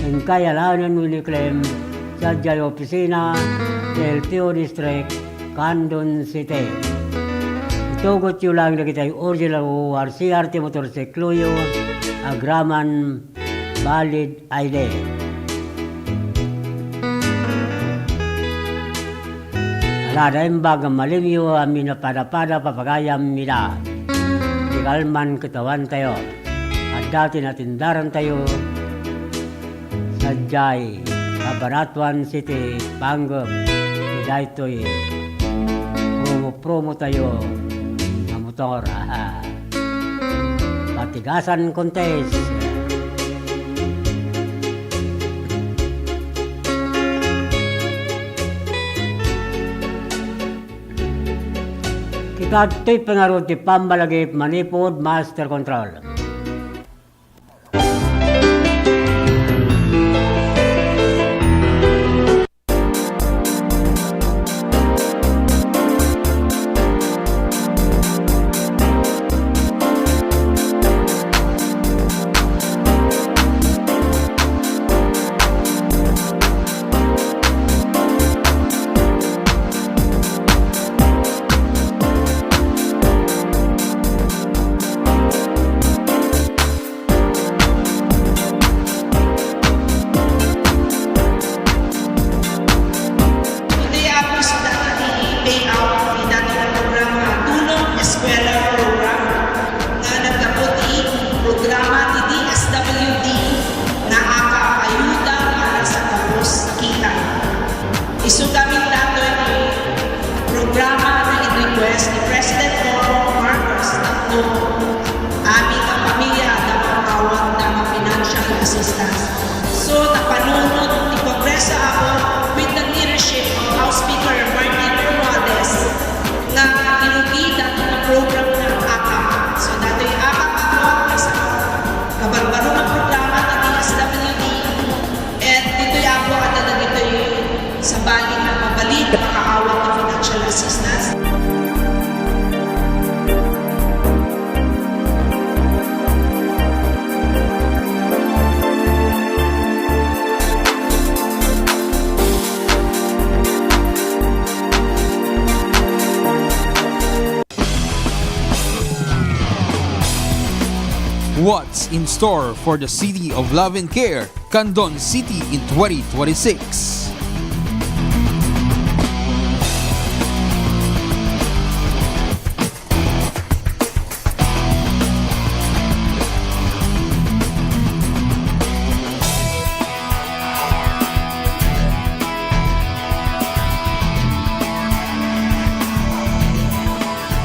en Kayalanan Uniclem sa Jay Opisina del Pio District, Candon City. Itugot yung lang na kita yung original RCRT motorsiklo agraman valid ID. Alada yung bagang malimyo amin na pada-pada papagayam nila. Tigalman katawan tayo. At dati natindaran tayo sa Jai, Cabanatuan City, Panggap. Kaya ito'y promo tayo ng motor. Patigasan contest. Kita ito'y pangarot di pambalagip manipod master control. Isugamin nato yung programa na i-request ni President Bongbong Marcos na aming pamilya na matawag ng financial assistance. So, napanunod ni Kongresa ako with the leadership of House Speaker Martin Romualdez na inugida ng program ng AKAP. So, nato yung AKAP ako sa kabarbaro ng programa ng DSWD at dito'y ako at dito'y sa bali na mabalik na makaawat ng financial assistance. What's in store for the City of Love and Care, Candon City in 2026?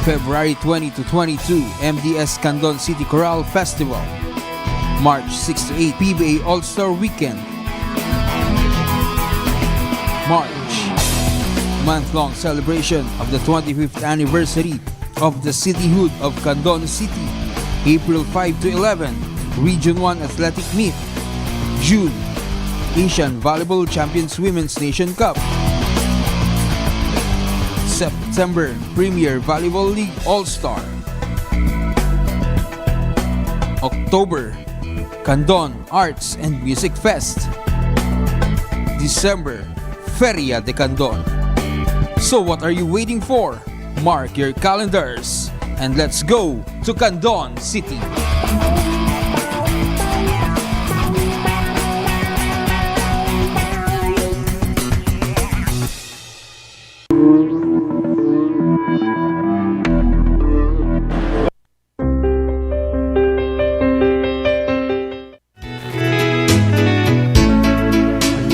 February 20 to 22, MDS Candon City Chorale Festival. March 6 to 8, PBA All-Star Weekend. March, month-long celebration of the 25th anniversary of the cityhood of Candon City. April 5 to 11, Region 1 Athletic Meet. June, Asian Volleyball Champions Women's Nation Cup. September, Premier Volleyball League All-Star. October, Candon Arts and Music Fest. December, Feria de Candon. So what are you waiting for? Mark your calendars and let's go to Candon City.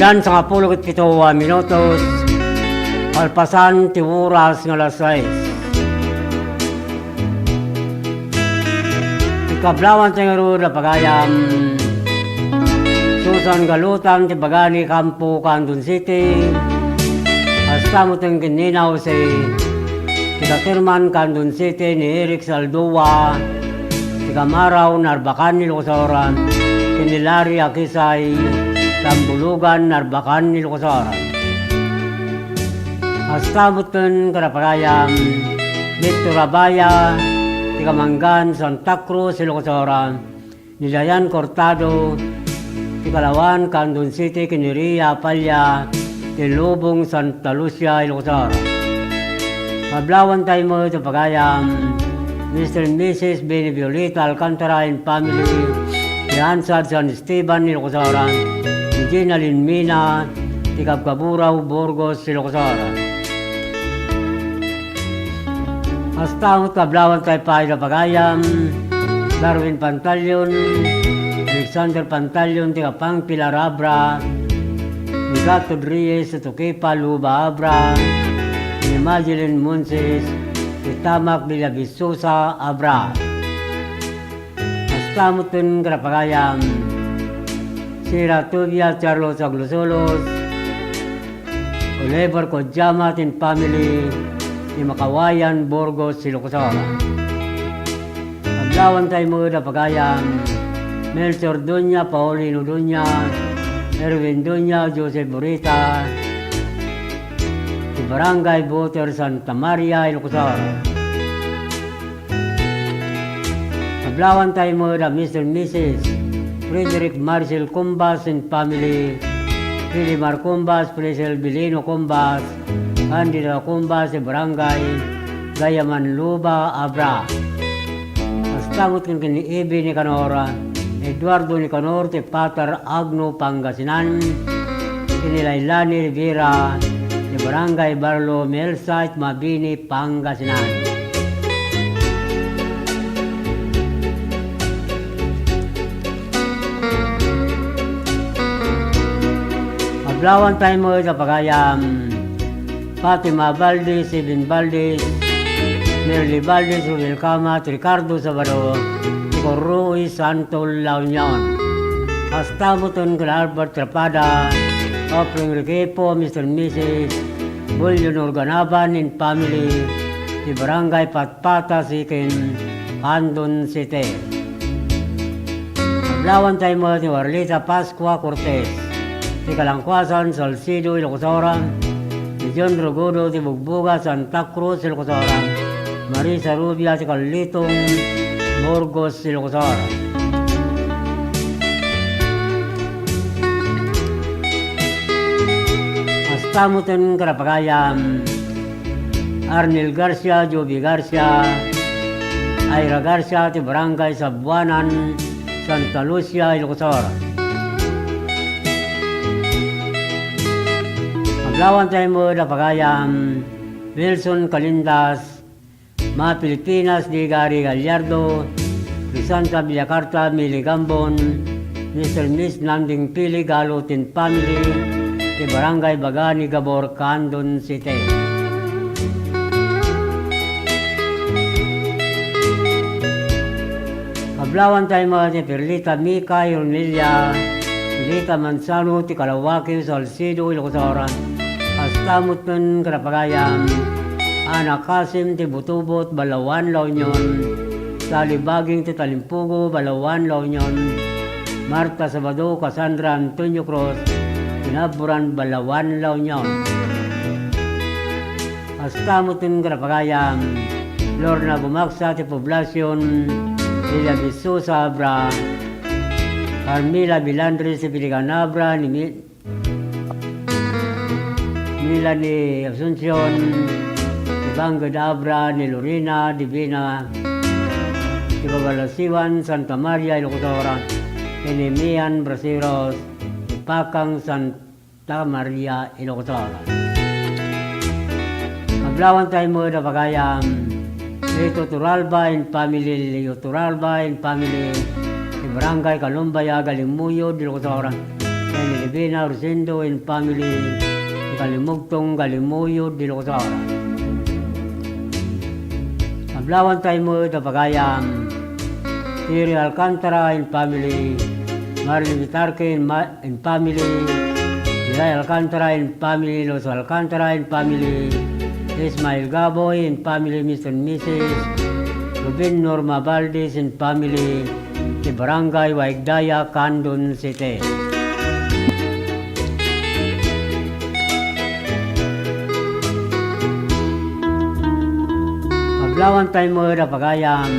Dan sa 17 minutos, palpasan ti oras nga alas 6. Ikablawan ti nga ro na pagayam Susan Galutan ti Bagani Campo, Candon City. Hasta mo tang kininaw si Katirman Candon City ni Eric Saldoa, ti Kamaraw Narbacan ni Lucosoran, Kinilari Akisay Tambulugan, Narbacan, Ilocosara. Astamutan, Karapagayam, Victor Abaya, Tikamanggan, Santa Cruz, Ilocosara, Nilayan Cortado, Tikalawan, Candon City, Kiniria, Palya, Tilubong, Santa Lucia, Ilocos. Pablawan tayo mo ito pagayam, Mr. and Mrs. Benny Violeta Alcantara and family, Yansad San Esteban, Ilocos. Gina Linmina, Tikabkaburaw, Burgos, Ilocos. Hasta pablawan tayo pa ito pagayam, Darwin Pantalyon, Alexander Pantalyon, Tikapang Pilar Abra, Migato Reyes, Tukipa, Luba Abra, Madeline Monses, Tamak Villavisusa, Abra. Hasta mutun karapagayam, Sira Tubia, Charlos Aglusolos, Oliver Kodjama, Tin Family, ni Makawayan, Burgos, Ilocos. Paglawan tayo mo na pagayam, Melchor Dunya, Paulino Dunya, Erwin Dunya, Joseph Burita, si Barangay Boter, Santa Maria, Ilocos. Paglawan tayo mo na Mr. and Mrs. Frederick Marcel Cumbas and family, Filimar Cumbas, Presel Bilino Cumbas, Candida Cumbas, si Barangay Gayaman Luba, Abra. Astangot kan kini Ibi ni Canora, Eduardo ni Canor, ti Patar Agno, Pangasinan, Kinilailani Rivera, ti Barangay Barlo, Melsite, Mabini, Pangasinan. Paglawan tayo mo sa pagayam, Fatima Valdez, Ibn Valdez, Merly Valdez, Ruel Kamat, Ricardo Sabado, Nico Ruiz, Santol, La Union. Hasta Muton, Albert Trapada, Opring Riquepo, Mr. and Mrs. Bullion Organaban and family, di Barangay Patpata, Sikin, Candon City. Paglawan tayo mo ni Warlita Pascua Cortez, di Kalangkwasan, Salcido, Ilocos. Di John Rogodo, di Bugbuga, Santa Cruz, Ilocos. Marisa Rubia, di Kalitong, Burgos, Ilocos. Hasta mutin karapagayam, Arnel Garcia, Joby Garcia, Ira Garcia, di Barangay Sabuanan, Santa Lucia, Ilocos. Paglawan tayo mo na pagayam, Wilson Calindas, mga Pilipinas, di Gary Gallardo, Crisanta Villacarta, Mili Gambon, Mr. and Miss Nanding Pili, Galutin family, di Barangay Bagani, Gabor, Candon City. Paglawan tayo mo ni Perlita Mika, Yornelia, Perlita Manzano, ti Kalawaki, Salcido, Ilocos. Hasta mutin karapagayam, Ana Kasim, ti Butubot, Balawan, La Union, Talibaging, ti Talimpugo, Balawan, La Union, Marta Sabado, Cassandra Antonio Cruz, Tinaburan, Balawan, La Union. Hasta mutin karapagayam, Lorna Bumaksa, ti Poblacion, Lilia Visusa, Abra, Carmila Bilandres, ti Piliganabra, Mila ni Asuncion, ni Bangad Abra, ni Lorena, Divina, ni Babalasiwan, Santa Maria, Ilocos, ni Mian, Brasiros, ni Pakang, Santa Maria, Ilocos. Paglawan tayo mo na pagayam, Lito Turalba and family, Leo Turalba and family, ni Barangay Kalumbaya, Galimuyo, Ilocos, ni Divina, Rosendo and family, Kalimugtong, Galimuyo, Ilocos. Paglawan tayo mo na pagayam, Thierry Alcantara and family, Marley Vitarque and family, Ilay Alcantara and family, Los Alcantara and family, Ismael Gaboy and family, Mr. and Mrs. Rubin Norma Valdez and family, di Barangay Waigdaya, Candon City. Paglawan tayo mo na pagayam,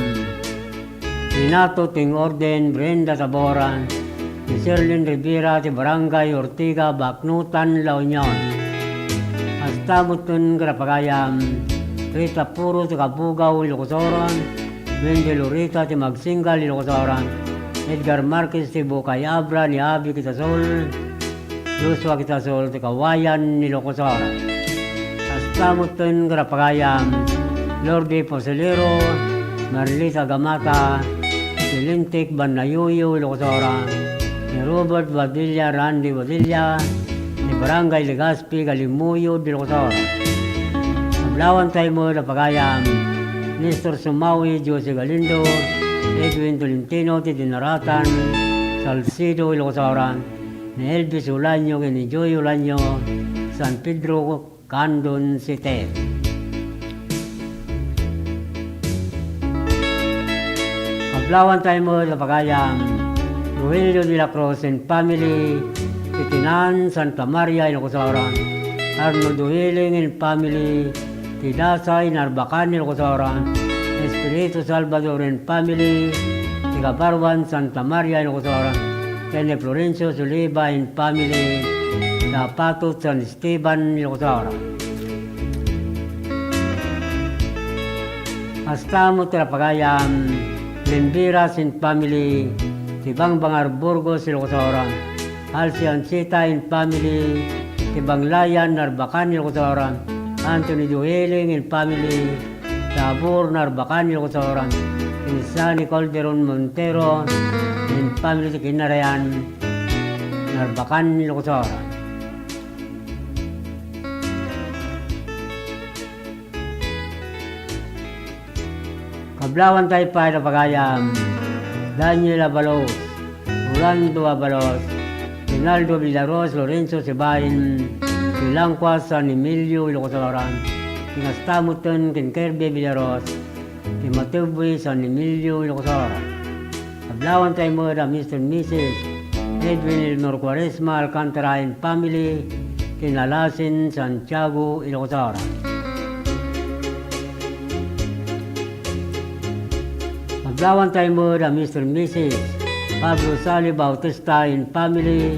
Renato Ting Orden, Brenda Taboran, Ti Sherlyn Rivera ti Barangay Ortiga, Baknutan, La Union. Hasta mutun karapagayam Rita Puro ti Kabugaw, Ilocosoran. Wendy Lurita ti Magsingal, Ilocosoran. Edgar Marquez ti Bukay Abra ni Abi Kitasol. Joshua Kitasol ti Kawayan, Ilocosoran. Hasta mutun karapagayam Lordi Poselero, Marlita Gamata, ti Lintik Banayuyo, Ilocosoran. Ni Robert Badilla, Randy Badilla, ni Barangay Legazpi, Galimuyo, Dilocosor. Ablawan tayo mo na pagayam, Nestor Sumawi, Jose Galindo, Edwin Tolentino, Tidinaratan, Salcido, Ilocosoran, ni Elvis Ulanyo, ni Joy Ulanyo, San Pedro, Candon City. Ablawan tayo mo na pagayam, Rogelio de la Cruz and family, Titinan, Santa Maria, Ilocosoran. Arnold Duhiling and family, Tidasay, Narbacan, Ilocosoran. Espiritu Salvador and family, Tigabarwan, Santa Maria, Ilocosoran. Kene Florencio Zuliba and family, Zapato, San Esteban, Ilocosoran. Hasta mo terapagayam, Limbiras and family, Tibang Bangar Burgos, Ilocosoran. Alcian Sita and family, Tibang Layan, Narbacan, Ilocosoran. Anthony Duheling and family, Tabor, Narbacan, Ilocosoran. Insani Calderon Montero and family, Kinarayan, Narbacan, Ilocosoran. Kablawan tayo pa na pagayam, Daniel Abalos, Rolando Abalos, Rinaldo Villaros, Lorenzo Sebain, Silangkwa, San Emilio, Ilocosoran, Kingastamutan, Kinkerbe Villaros, Kimatuboy, San Emilio, Ilocosoran. Kablawan tayo mo na Mr. and Mrs. Edwin Elmor Quaresma, Alcantara and family, Kinalasin, Santiago, Ilocosoran. Maglawan tayo mo na Mr. and Mrs. Pablo Sali Bautista and family,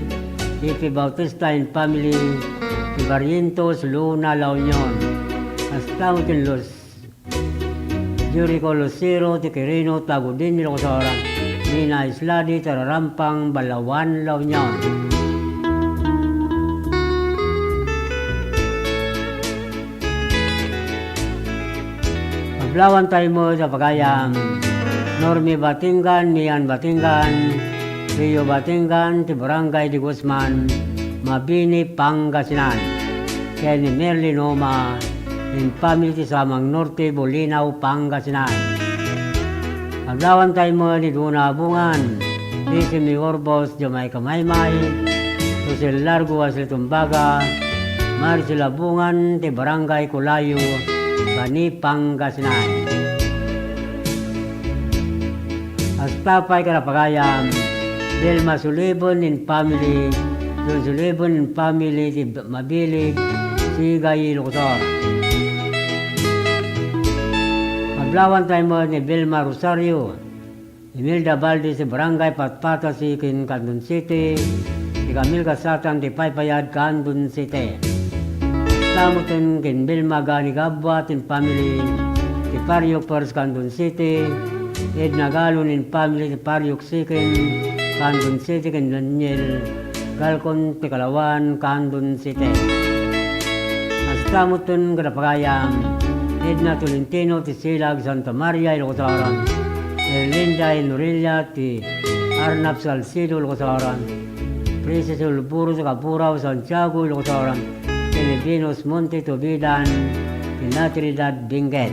Ipi Bautista and family, Barrientos, Luna, La Union. Hasta utin los Jericho Lucero, Tiquirino, Tagudin, Ilocosoran. Nina Isladi, Tararampang, Balawan, La Union. Maglawan tayo mo sa pagayam, Normi Batingan, Mian Batingan, Rio Batingan, ti Barangay di Guzman, Mabini, Pangasinan. Kenny Merlin Oma, in family ti Samang Norte, Bolinaw, Pangasinan. Aglawan tayo mo ni Duna Bungan, Disi Mi Orbos, Jamaica Maymay, Jose Largo, Asel Tumbaga, Marcela Bungan, ti Barangay Kulayo, Bani, Pangasinan. Hasta pa'y karapagayam, Delma Sulibon in family, John Sulibon in family, Mabilig, Sigay, Ilocosoran. Maglawan tayo mo ni Vilma Rosario, Imelda Valdez, Barangay Patpata, Sikin, Candon City, Camille Kasatan, Paypayad, Candon City. Samutin kin Vilma Gani Gabwat in family, Pariok Pers, Candon City, Edna Galon in family, Pariok Sikin, Candon City, kin Daniel Galcon, Tikalawan, Candon City. Astamutun Garapagayam, Edna Tolentino, Tisilag, Santa Maria, Ilocosoran. Erlinda Norilla, ti Arnab Salcido, Ilocosoran. Princess Ulburo, Capurao, Santiago, Ilocosoran. Pilipinos Monte Tubidan, Pinatridad Benguet.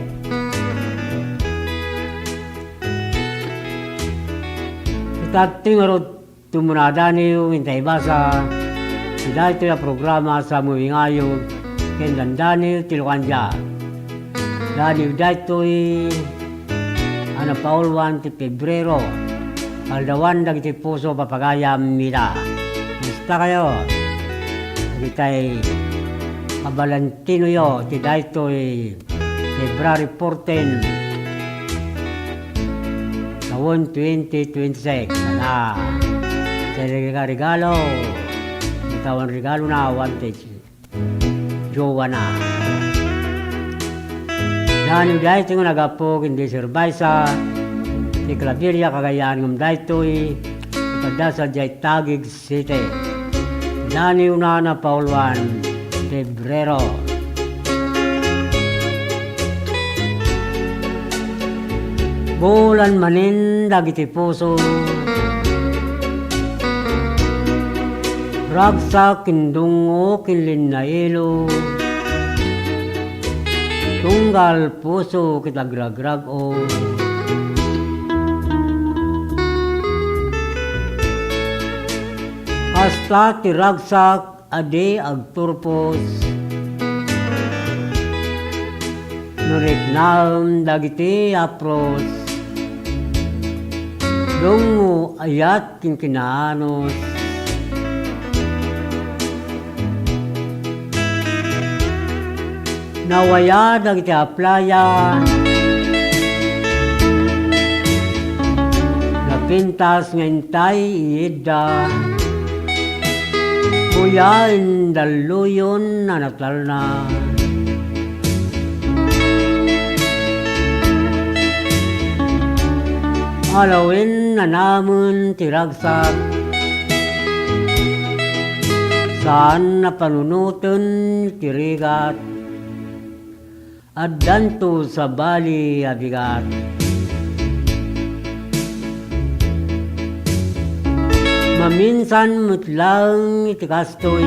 Itating arot tumunadani yung intaybasa, sila ito yung programa sa muwingayo, kendandani tilukanja. Dani dato'y Paul 1 ti Pebrero, aldawan dagiti puso papagayam mila. Musta kayo? Kita'y Valentino yo, ti daytoy February 14, Tawon 2026. Sa regalo, bitawan regalo na wanted. Jowa na. Dan yung dahil ito nagapog hindi survive sa si Claveria Cagayan ng dahitoy ipadasa jay Taguig City. Dan yung na Pauluan Febrero. Bulan manin dagiti puso ragsak kindungo kinlin na ilo tunggal puso kita gragrag o hasta tiragsak ade agturpos nurignaam dagiti apros dungo ayat kinkinanos nawaya dagiti aplaya napintas nga intay iida kuya indaluyon na natal na alawin na namun tiragsak saan na panunutan tirigat at danto sa bali abigat. Maminsan mutlang itikastoy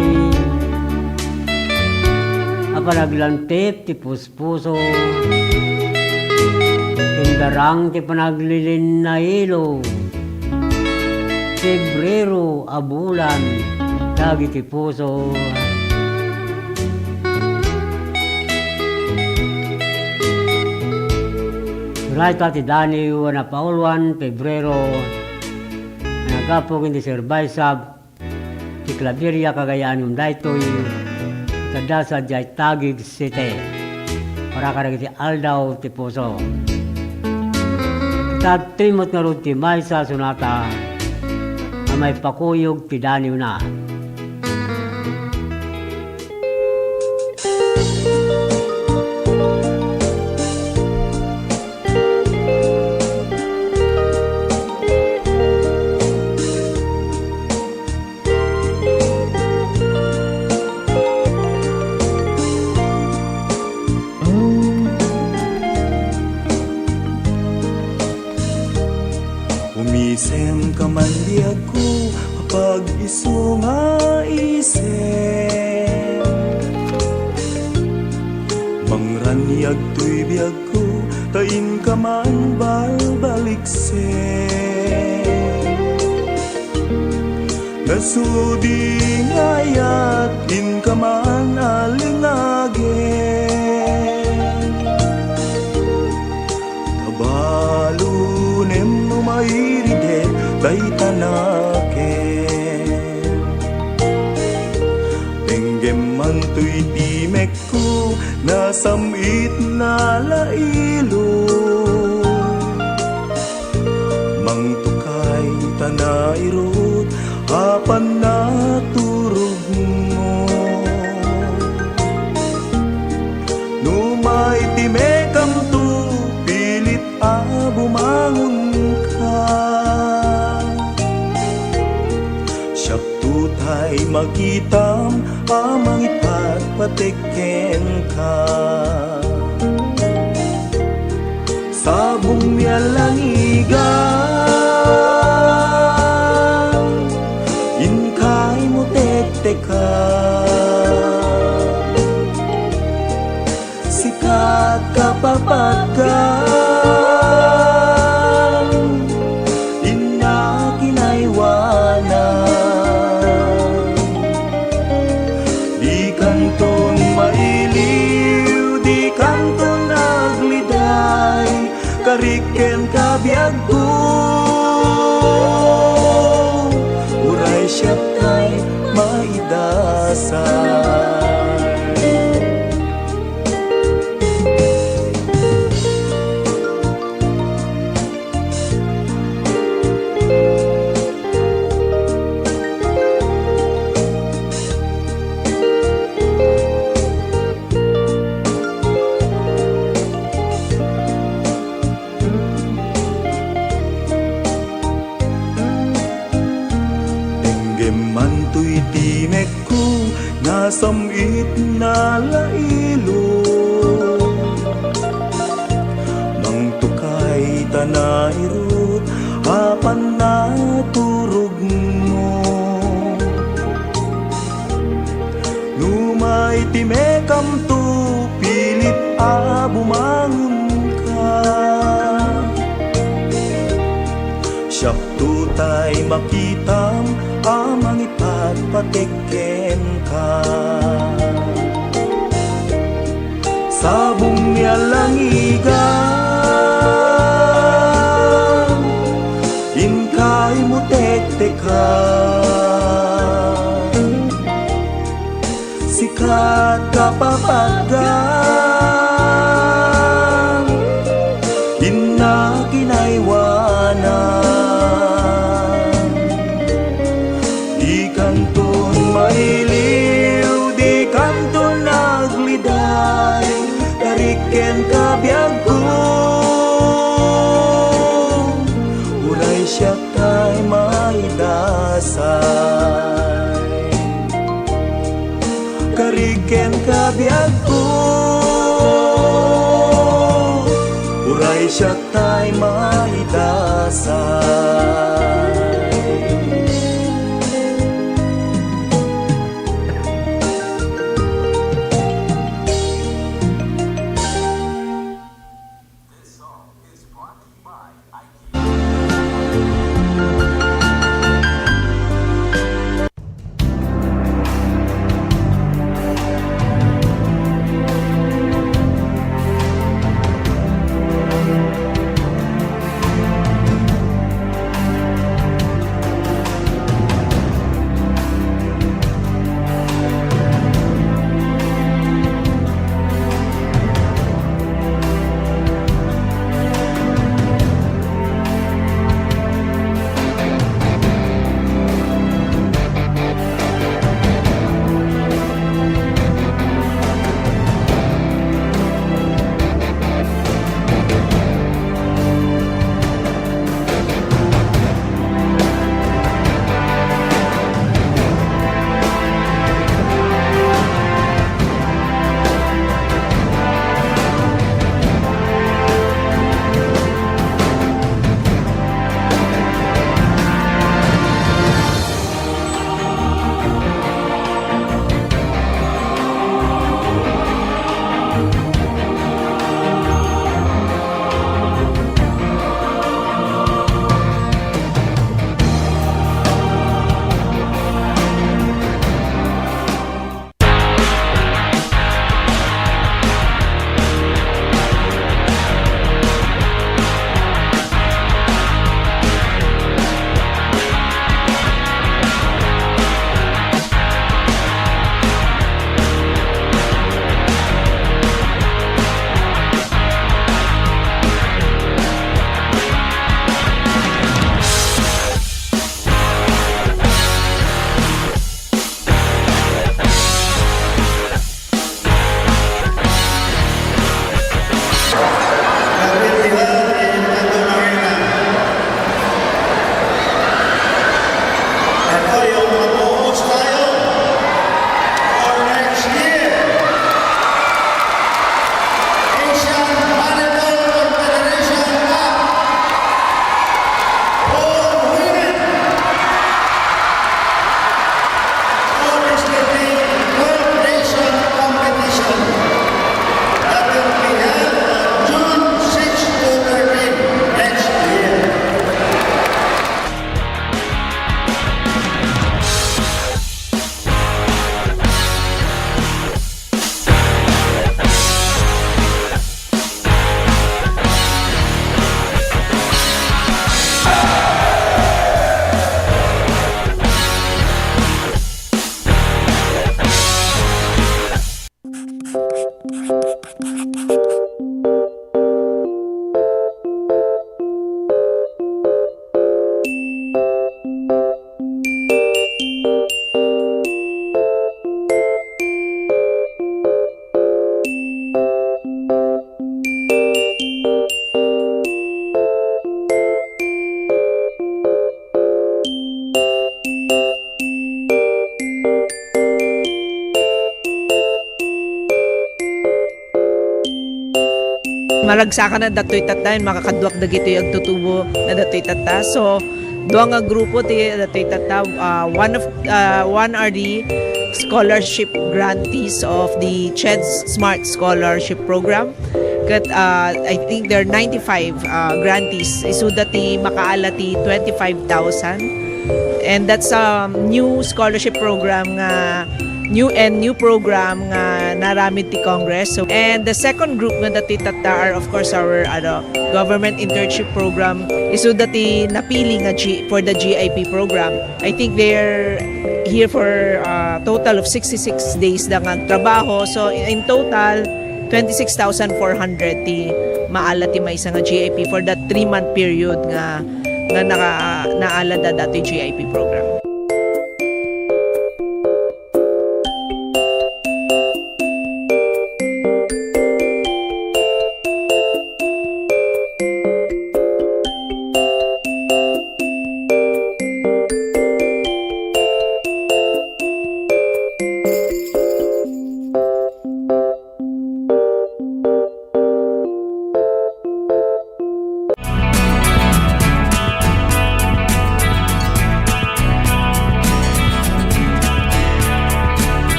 apanaglantip ti puspuso tindarang ti panaglilin na ilo Febrero abulan dagiti puso Right at idani na Pauluan, Pebrero, nagapog hindi serbay sa ti Claveria Cagayan yung daytoy kadasa jay Taguig City para karag ti Aldaw ti Puso. Tatrimot nga rin ti may sa sunata na may pakuyog ti daniw na. Umisem ka man di ako kapag iso nga isem mangranyag tuy biyag ko tain ka man balbaliksem nasudi ngayat in ka man alingagem tabalunem numairide day tanaken tenggem man tuy timek ko nasamit na lailo mangtukay tanairot apan naturog mo numay timekam tu pilit bumangon ka siyak tutay magitam amang ipatpateken ka sabong yalangigan inkay mo tekteka sikat kapapagkan kariken kabiag ko uray siya kay maidasal Ito'y timek ko, nasamit na lailo. Mang tukay tanairot, apan na turog mo. Numay timekam to, pilit bumangon ka. Siyak tutay makitam, amang ipagpatiken ka. Sabong niya langigan, inkay mo tektekan. Sikat kapapagan, inna kinaiwanan. Di kanton mailiw, di kanton nagliday, tariken kabiyag ko. Uray siya tay may dasay, kariken kabiyag ko. Uray siya tay may dasay. malagsakan na datoy tata, makakadwak dagito yung tutubo na datoy tata. So, doang nga grupo ti datoy tata, one are the scholarship grantees of the CHED's Smart Scholarship Program. Kat, I think there are 95 grantees. Isu dati makaalati 25,000. And that's a new scholarship program nga new program nga naramid ti Congress. So, and the second group nga dati tata are of course our government internship program. Isu dati napili nga for the GIP program. I think they're here for a total of 66 days na nga trabaho. So in total 26,400 ti maala ti may nga GIP for that 3-month period nga naala da dati GIP program.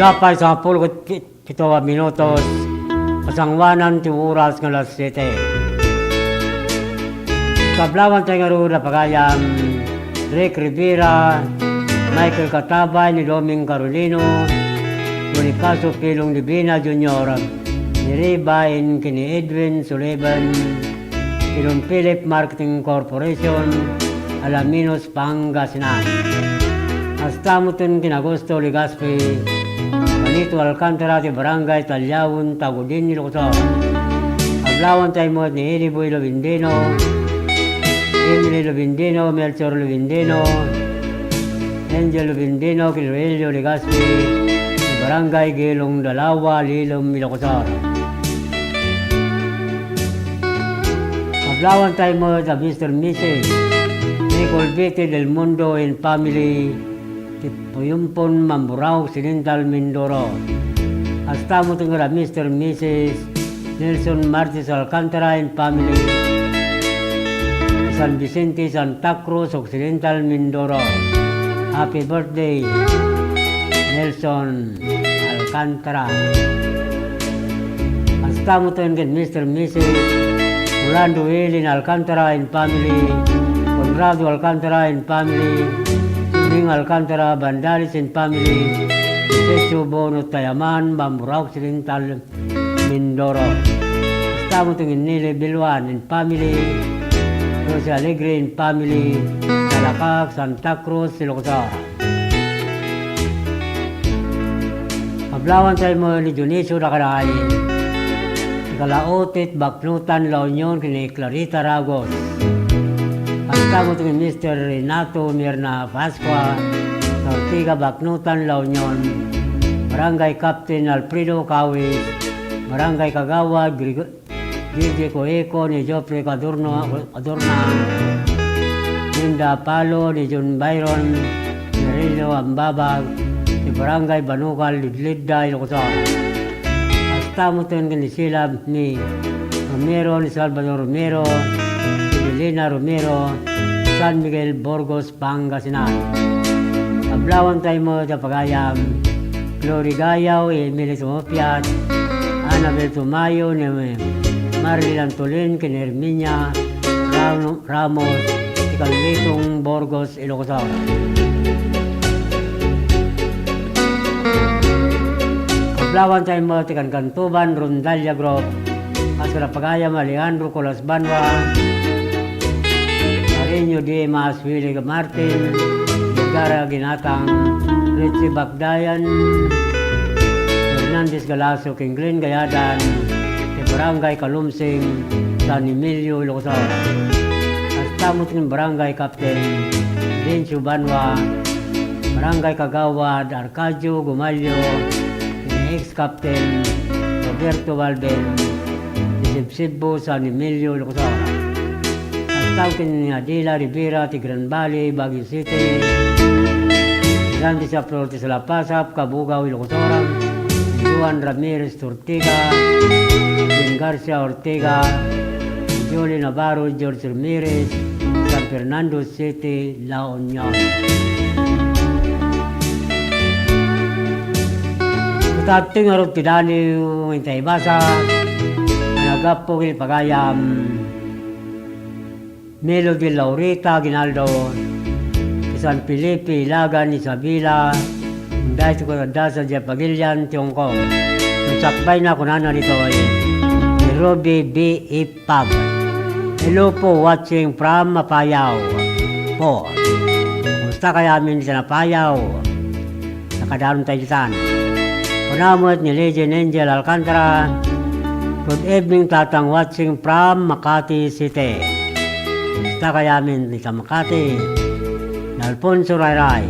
Gapay sa pulgot kito minutos, pasangwanan ti oras ng alas 7. Kablawan tayo nga rin na pagayam, Rick Rivera, Michael Catabay ni Doming Carolino, Bonifacio Pilong Divina Jr., ni Ribain kini Edwin Sullivan, Kilon Philip Marketing Corporation, Alaminos, Pangasinan. Hasta mo tun kinagusto Ligaspi, Manito Alcantara ti Barangay Talyawon, Tagudin, Ilocos. Aglawan tayo mo ni Eliboy Lovindino, Emily Lovindino, Melchor Lovindino, Angel Lovindino, Kilroelio Ligaspi, Barangay Gilong Dalawa, Lilom, Ilocos. Aglawan tayo mo sa Mr. Mrs. Nicole Vite del Mundo and Family, Puyumpon, Mamburao, Occidental, Mindoro. Hasta mo tingala Mr. Mrs. Nelson Martis Alcantara and Family, San Vicente, Santa Cruz, Occidental, Mindoro. Happy birthday, Nelson Alcantara. Hasta mo tingala Mr. Mrs. Orlando Elin Alcantara and Family, Conrado Alcantara and Family, Ning Alcantara, Bandalis and Family, Secho Bono Tayaman, Mamburao, Occidental, Mindoro. Estamos en Nile Bilwan and Family, Jose Alegre and Family, Calacac, Santa Cruz, Ilocos. Pablawan tayo mo ni Dionisio Rakaray, Kalaotit, Baknutan, La Union, kini Clarita Ragos. Estamos con Mr. Renato Mirna Pascua, Ortiga, Baknutan, La Union, Barangay Captain Alfredo Cawis, Barangay Kagawad, Gigi Coeco, ni Jofre Adorna, Linda Palo, ni John Byron, ni Rillo Ambabag, ni Barangay Banukal, Lidlidda, Ilocos. Estamos con sila ni Romero, ni Salvador Romero, Elena Romero, San Miguel, Burgos, Pangasinan. Ablawan tayo mo sa pagayam, Glory Gayaw, Emily Tumopiat, Annabel Tumayo, ni Marilyn Antolin, Kinerminia, Ramos, Ikalwitong, Burgos, Ilocos. Ablawan tayo mo sa Kantuban, Rondalia Group, Asura Pagayam, Alejandro Colas Banwa, Marinho Dimas, Willie Martin, Gara Ginatang, Richie Bagdayan, Fernandez Galaso, King Glenn Gayadan, Barangay Kalumsing, San Emilio, Ilocos. Astamot ng Barangay Captain Dencio Banwa, Barangay Kagawad, Arcadio Gumalyo, ex-captain Roberto Valben, Sibsibo, San Emilio, Ilocos. Tawkin ni Adila Rivera, Tigran Valley, Baguio City, Grande sa Florte sa La Pasap, Kabugaw, Ilocos. Juan Ramirez Ortega, Jim Garcia Ortega, Jolie Navarro, George Ramirez, San Fernando City, La Union. Kutating arot tidani intay basa, nagapo kil pagayam, Melody Laurita Ginaldo, San Felipe, Ilagan, Isabela, dahil ko sa Japagilian, Tiongkong. Nagsakbay na ko na nito ay Robbie B. Ipag. Hello po, watching from Mapayao po. Kumusta kaya amin sa Napayao? Nakadaron tayo diyan. Kunamot ni Legend Angel Alcantara. Good evening, tatang watching from Makati City. Kumusta kaya amin sa Makati? Alfonso Rayray.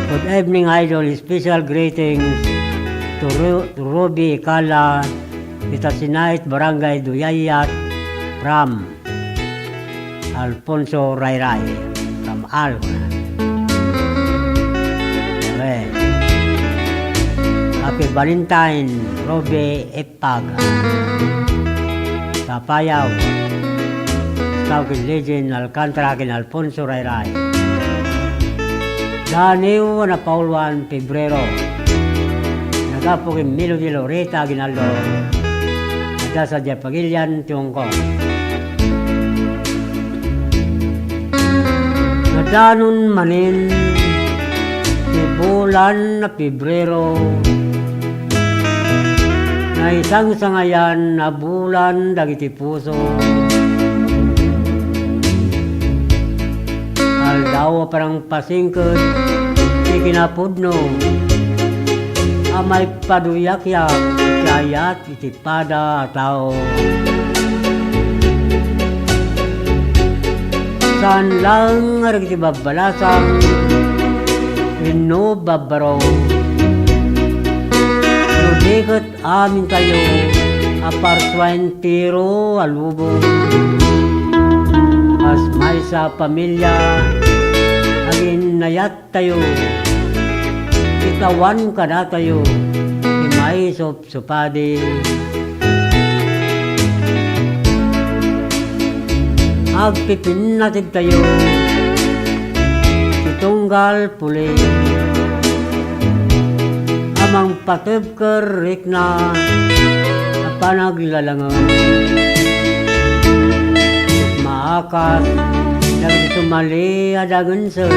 Good evening, Idol. Special greetings to Ruby Ikala, Itasinait, Barangay Duyayat, from Alfonso Rayray, from Algon. Okay. Happy Valentine, Ruby Ipag. Sa Payaw, Tawagin Legend, Alcantara, kin Alfonso Rayray. Daniw na Pauluan, Pebrero. Nagapo kin Melody Loreta Ginaldo. Nagda sa Japagilian, Tiongkong. Nadanon manin Iti bulan na Pebrero, na isang sangayan na bulan dagiti puso. Aldaw parang pasingkod, iti kinapudno, amay paduyak-yak, iti ayat, iti pada tao. Saan lang iti babalasang, Rino babaraw. Nudikat amin kayo, apartwain tiro alubong. As may sa pamilya, agin nayat tayo. Itawan ka na tayo, imay supadi. Agpipin natin tayo, tunggal puli. Amang patib kerik na panaglalangan. Maakas nang tumali adagan sen.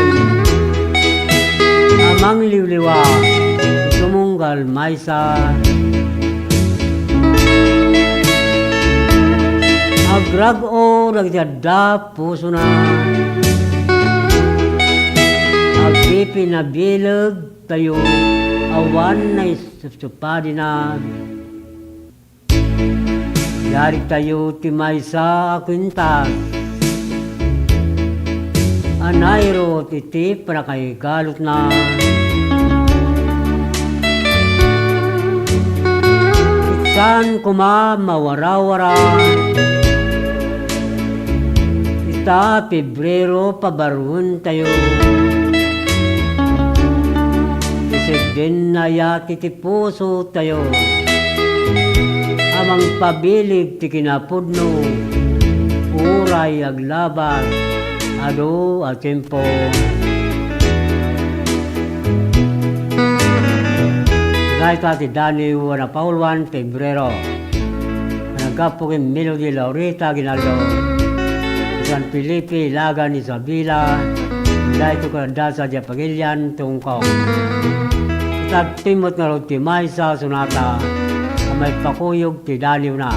Amang liwliwa tumunggal maysa. Agrag-o nagjada puso na. Agdi pinabilag tayo, awan na isupadi na. Yari tayo timay sa kwintas. Anayro titi para kay galot na. Itsan kuma mawara-wara. Ita Pebrero pabarun tayo. Din na yati ti puso tayo, amang pabilig ti kinapudno, uray aglaban, ado at tempo. Kahit ati Dani Juana Paul 1 Pebrero, nagkapukin Melody Laurita Ginaldo, San Felipe Lagan Isabela, dahil ito ka dasa di Pagilian Tungkong. At timot nga rin ti Maysa Sonata, may pakuyog ti Daniw na.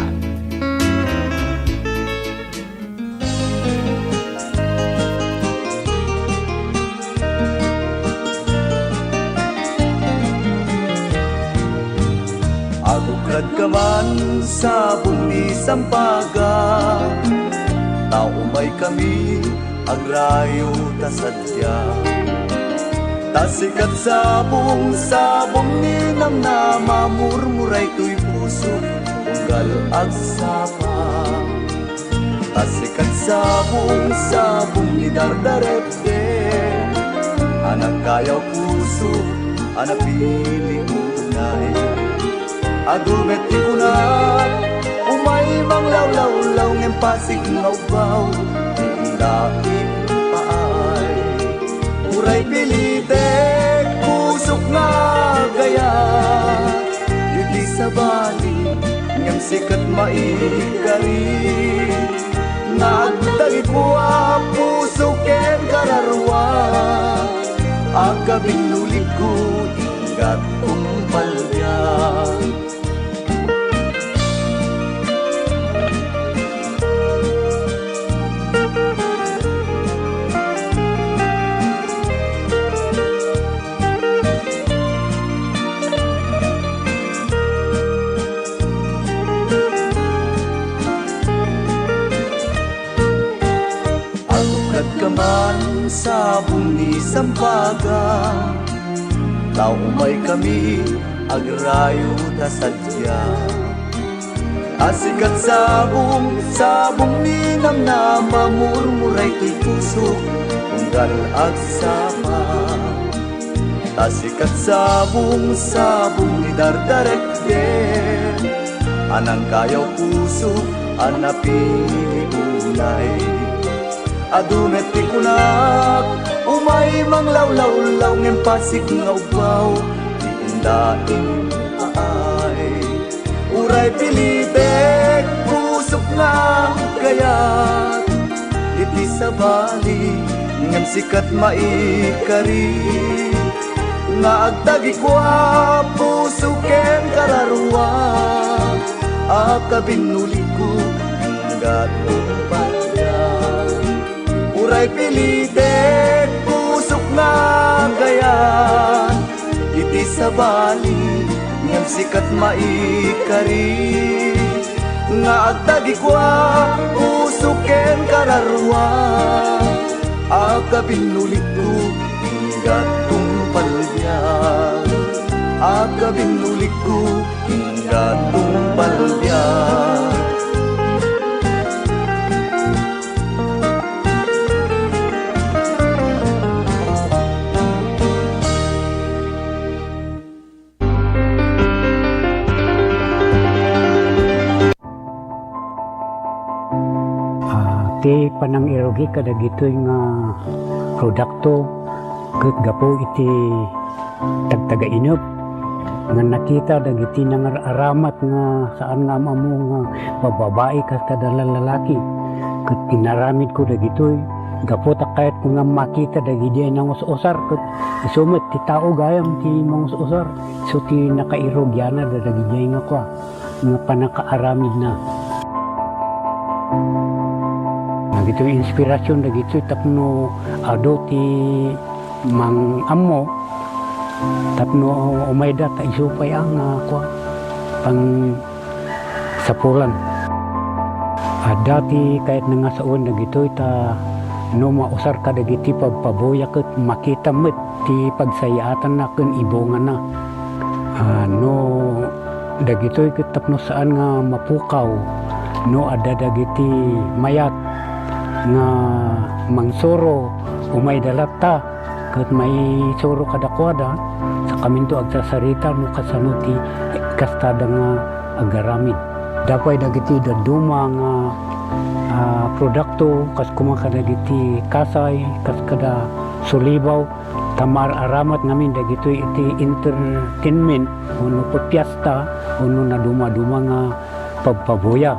Aguklad ka man sa buni sampaga, tao may kami agrayo ta sadya. Tasikat sabong ni nang namamurmuray tuy puso unggal agsapa. Tasikat sabong ni dardarete anang kayaw puso anapili unay. Adumet ti kunat umay mang law-law-law ngem pasig ngawbaw tindain paay. Uray pilitek, pusok nga gaya. Yuti sa bali, ngam sikat maikari. Nagdagi buwa, pusok ken kararwa. Agabing nulit ko, ingat kumpalya. Kaman sa buni sampaga, tao may kami agrayo ta sadya. Asikat sabong ni nang namamurmuray tuy puso unggal agsama. Asikat sabong ni dardarekte anang kayaw puso anapili unay. Adumet ti kunak umay mang law-law-law ngem pasig ngawbaw ti indaing aay. Uray pilitek pusok nga kayat iti sa bali ngem sikat maikari. nga agdagi kwa puso ken kararwa akabinuli ko hinggat lumpalya uray pilitek pusok nga gayan iti sa bali ngem sikat maikari nga agdagi kwa puso ken kararwa akabinulit ko hinggat tumpalyan akabinulit ko hinggat tumpalyan Iti panang irogi kada gito'y nga produkto ket gapo iti tagtaga inup nga nakita dagiti nang aramat nga saan nga mamo nga bababae kas kada lalaki ket tinaramid ko dagito'y gapo ta kahit nga makita dagiti nang usar ket isumet ti tao gayam ti mangusar so ti nakairogyana dagiti nga kwa nga panakaaramid na gitu inspirasyon na gitu tapno ado ti mang ammo tapno umayda ta isupay ang kwa pang sapulan ada ti kahit nga saon na gitu ta no mausar ka dagiti pagpaboya ket makita met ti pagsayatan na ken ibongan na no dagito ket tapno saan nga mapukaw no ada dagiti mayat nga mangsoro umay dalata ket may soro kadakwada sa kaminto agsasarita no kasano ti kastada nga agaramid dapay dagiti daduma nga produkto kas kumaka dagiti kasay kas kada sulibaw tamar aramat namin dagito iti entertainment uno pagpiesta uno na duma-duma nga pagpaboya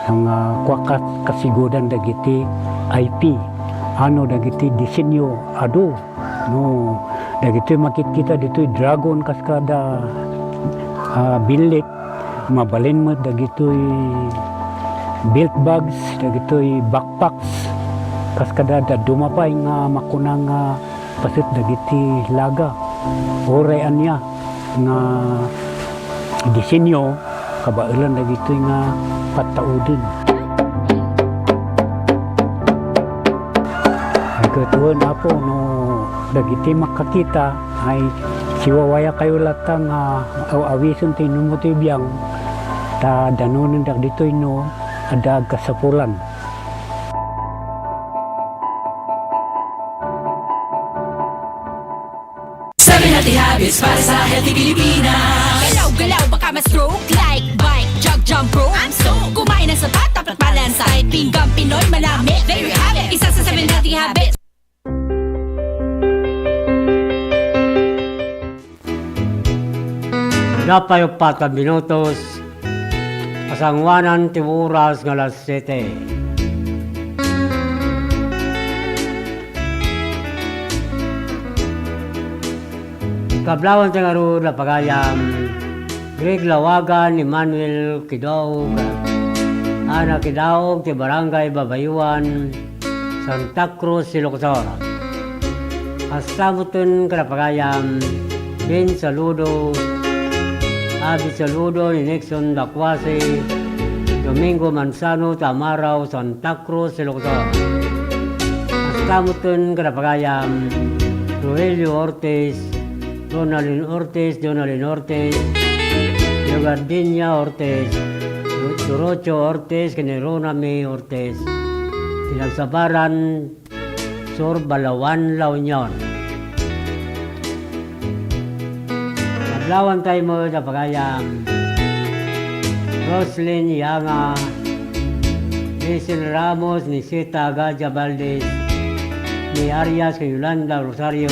ang kwakas kasigodan dagiti IP ano dagiti disenyo ado no dagiti makikita dito dragon kaskada bilik mabalin mo dagito belt bags dagito backpacks kaskada dumapay nga makunang pasit dagiti laga oray anya nga disenyo kabailan dagito nga pataudin. Ay ketuan apo no dagiti makakita ay siwawaya kayo latang awison ti numuti biyang ta danunin dag ditoy no ada kasapulan. Sabi natin habits para sa healthy Pilipinas. Galaw-galaw baka ma-stroke like bike, jog, jump rope. I'm so kumain ng sapat, dapat balansay. Pinggang Pinoy malami, there you have it. Isa sa 7 healthy habits. Napay 4 minutos pasangwanan ti oras nga alas 7. Kablawan sa ngaro na pagayam Greg Lawagan ni Manuel Kidaog Ana Kidaog ti Barangay Babayuan Santa Cruz, Ilocos. Astamuton kalapagayam Ben Saludo Abi Saludo ni Nixon Dakwase Domingo Manzano Tamaraw Santa Cruz, Ilocos. Astamuton kalapagayam Rogelio Ortiz Donalyn Ortiz, Yogardinia Ortiz, Turocho Ortiz, Generona May Ortiz, Tinagsabaran, Sur Balawan, La Union. Maglawan tayo mo sa pagayang Roslyn Yanga, Jason Ramos, ni Sita Gaja Valdez, ni Arias Yolanda Rosario,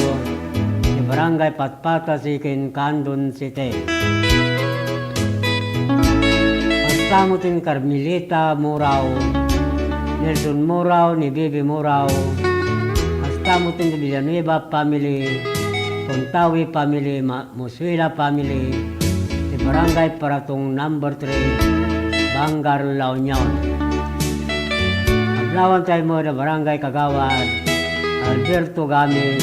Barangay Patpata Sikin, Candon City. Pastamutin Carmelita Murao, Nelson Murao, ni Bibi Murao. Pastamutin sa Villanueva Family, Puntawi family, Muswila family, di Barangay Paratong number 3, Bangar, La Union. Aglawan tayo mo na Barangay Kagawad, Alberto Gamis,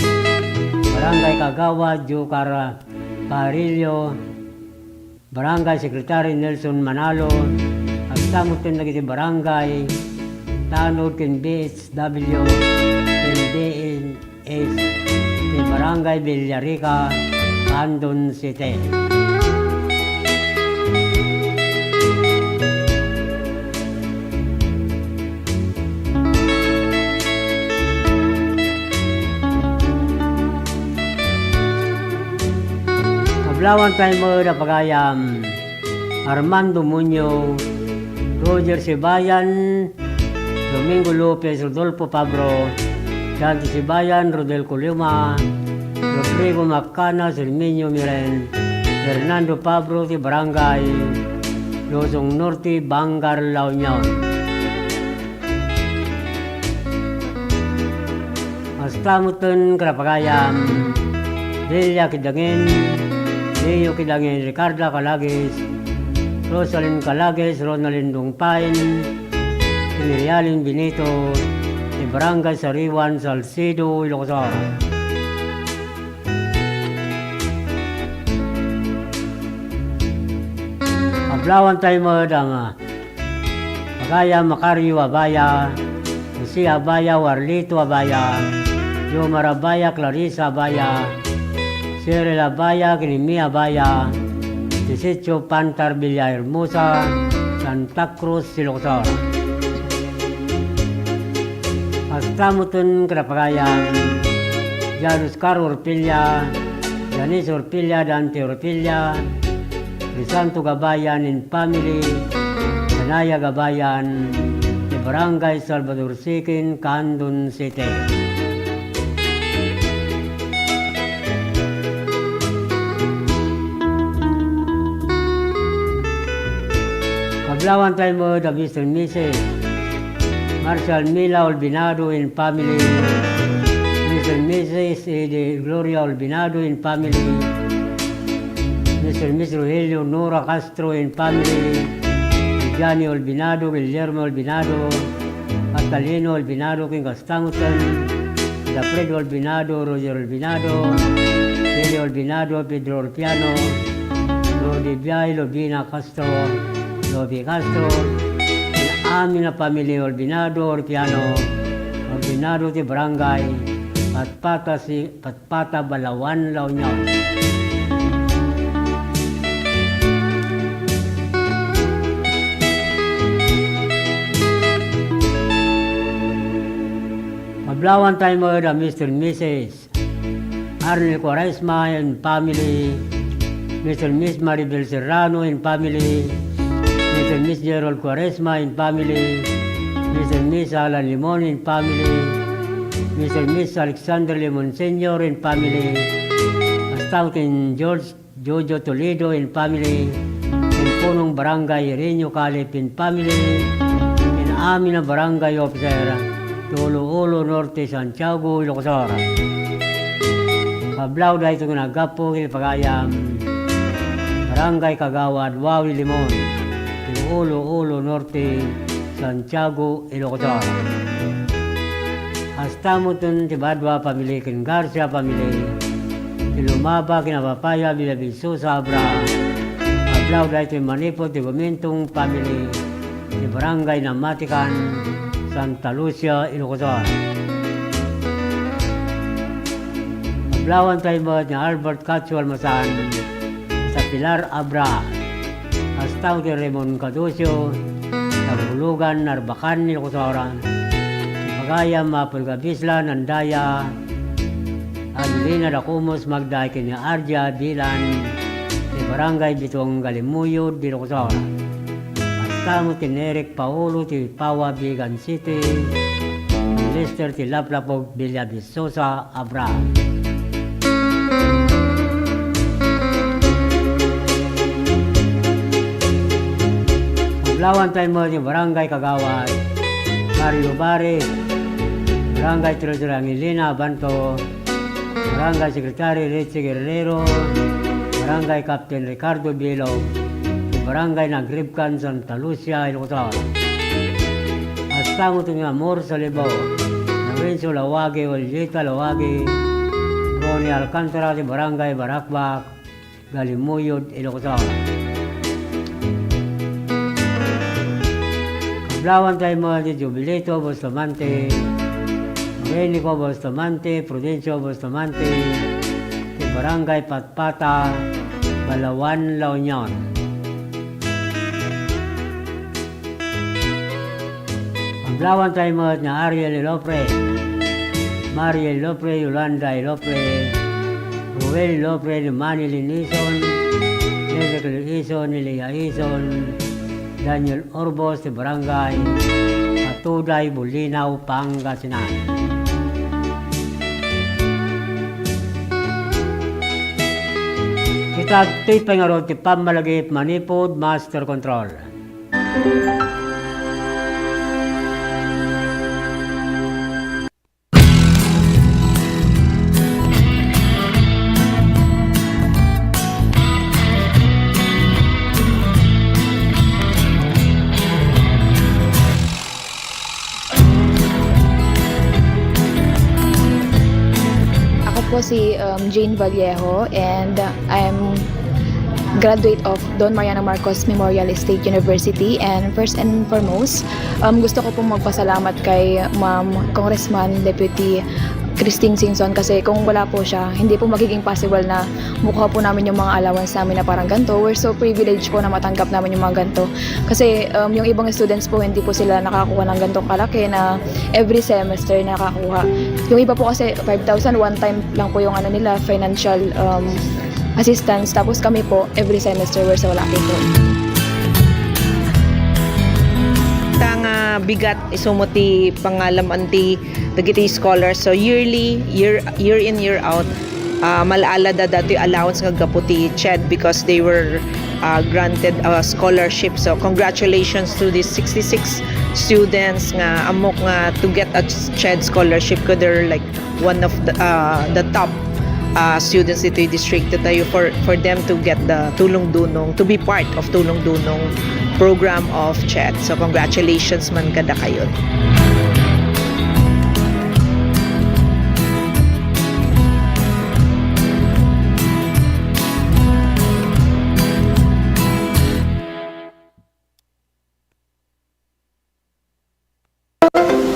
Barangay Kagawad, Jucara, Parillo, Barangay Secretary Nelson Manalo, agsamutin na kiti Barangay, Tanod kin BHW, kin DNS, kin Barangay Villarica, Candon City. Kablawan tayo mo na pagayam, Armando Muñoz, Roger Sibayan, Domingo Lopez, Rodolfo Pabro, Santi Sibayan, Rodel Colima, Rodrigo Macana, Silminio Miren, Fernando Pabro, di Barangay Losong Norte, Bangar, La Union. Astamutan Krapagayam, Delia Kidangin, Leo Kidangin, Ricardo Calagis, Rosalind Calagis, Ronaldin Dungpain, Mirialin Benito, di Barangay Sariwan, Salcedo, Ilocos. Ablawan tayo mo dama. Magaya Macario Abaya, Jose Abaya, Warlito Abaya, Yomar Abaya, Clarissa Abaya, Cyril Abaya, Kinimi Abaya, Tisicho Pantar Villahermosa, Santa Cruz, Ilocos. Astamutan Krapagayan, Janus Car Orpilla, Janice Orpilla, Dante Orpilla, Crisanto Gabayan in family, Sanaya Gabayan, di Barangay Salvador Sikin, Candon City. Kablawan tayo mo da Mr. Mrs. Marshall Mila Olbinado in family, Mr. Mrs. de Gloria Olbinado in family, Mr. Miss Rogelio Nora Castro in family, Gianni Olbinado, Guillermo Olbinado, Catalino Olbinado, King Castangutan, Alfredo Olbinado, Roger Olbinado, Lili Olbinado, Pedro Orpiano, Lodi Biay, Lobina Castro, Lobi Castro, amin na pamilya Olbinado, Orpiano, Olbinado di Barangay, Patpata, Balawan, La Union. Mablawan tayo mo na Mr. and Mrs. Arnel Quaresma and family, Mr. and Miss Maribel Serrano and family, Mr. and Miss Gerald Quaresma and family, Mr. and Miss Alan Limon and family, Mr. and Miss Alexander Limon Sr. and family, Astautin and George Jojo Toledo and family, and Punong Barangay Renyo Calip and family, and amin na Barangay Officer, Tolo Norte, Santiago, Ilocos. Kablaw dahil ito nagapo, Pagayam, Barangay Kagawad, Wawi Limon, Tolo Norte, Santiago, Ilocos. Hasta mo itong Tibadwa, pamili, Kin Garcia, pamili, Lumaba, Kinapapaya, Bilabiso, Sabra, Kablaw dahil ito Manipo, Tibumintong, pamili, di Barangay Namatikan, Santa Lucia, Ilocos. Paglawan tayo mo ni Albert Cacho Almasan sa Pilar Abra, Astaw de Raymond Cadusio, Tagulugan, Narbacan, Ilocos. Pagayam, Mapulgabisla, Nandaya, Adelina Racumos, Magday, Kanya Arja, Bilan, di Barangay Bitong Galimuyo, Ilocos. Tamo ti Eric Paulo ti Pawa Bigan City, Lester ti Laplapog Villa Visosa Abra. Paglawan tayo mo ti Barangay Kagawad, Mario Bari, Barangay Treasurer Angelina Abanto, Barangay Secretary Richie Guerrero, Barangay Captain Ricardo Bielo, Barangay Nagribkan Santa Lucia, Ilocos. Hasta mo ito nga Amor sa Libaw, Lorenzo Lawagi, Oljita Lawagi, Ronnie Alcantara, si Barangay Barakbak, Galimuyod, Ilocos. Kablawan tayo mga di Jubilito, Bustamante, Benico Bustamante, Prudencio Bustamante, si Barangay Patpata, Balawan, La Union. Kablawan tayo mga na Ariel Ilopre, Mariel Ilopre, Yolanda Ilopre, Ruel Ilopre, Manny Linison, Jessica Ison, Elia Ison, Daniel Orbos, si Barangay Atuday, Bulinaw, Pangasinan. Kita to'y pangarot ti Pamalagip Manipod Master Control. Ako po si Jane Vallejo and I'm graduate of Don Mariano Marcos Memorial State University, and first and foremost gusto ko pong magpasalamat kay Ma'am Congressman Deputy Christine Singson, kasi kung wala po siya, hindi po magiging possible na mukha po namin yung mga allowance namin na parang ganito. We're so privileged po na matanggap namin yung mga ganito. Kasi yung ibang students po, hindi po sila nakakuha ng ganitong kalaki na every semester nakakuha. Yung iba po kasi 5,000 one time lang po yung nila, financial assistance. Tapos kami po, every semester we're so lucky po. Tanga bigat isumuti pangalam anti dagiti scholars, so year in year out malaala da dati allowance nga gaputi CHED because they were granted a scholarship. So congratulations to these 66 students nga amok nga to get a CHED scholarship, ko they're like one of the top students dito yung district tayo for them to get the tulong dunong, to be part of tulong dunong program of CHED. So congratulations man kada kayo.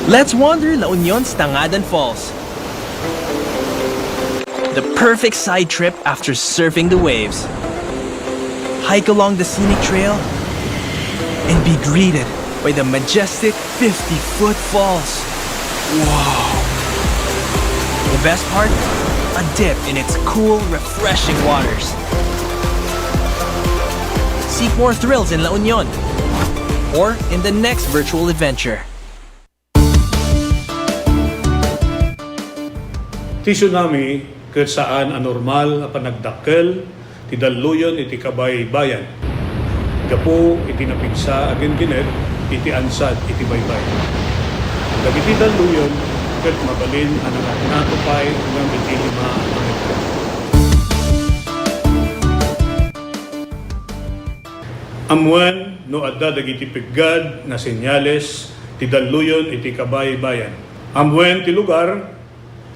Let's wander La Union's Tangadan Falls. The perfect side trip after surfing the waves. Hike along the scenic trail and be greeted by the majestic 50-foot falls. Whoa! The best part? A dip in its cool, refreshing waters. Seek more thrills in La Union or in the next virtual adventure. Ti tsunami ket saan anormal a panagdakkel ti daluyon iti kabay-bayan. Gapo iti napigsa agen kinet iti ansad iti baybay. Dagiti daluyon ket mabalin ang natupay ng iti 5 metro. Amuan no adda dagiti piggad na senyales ti daluyon iti kabay-bayan. Amuan ti lugar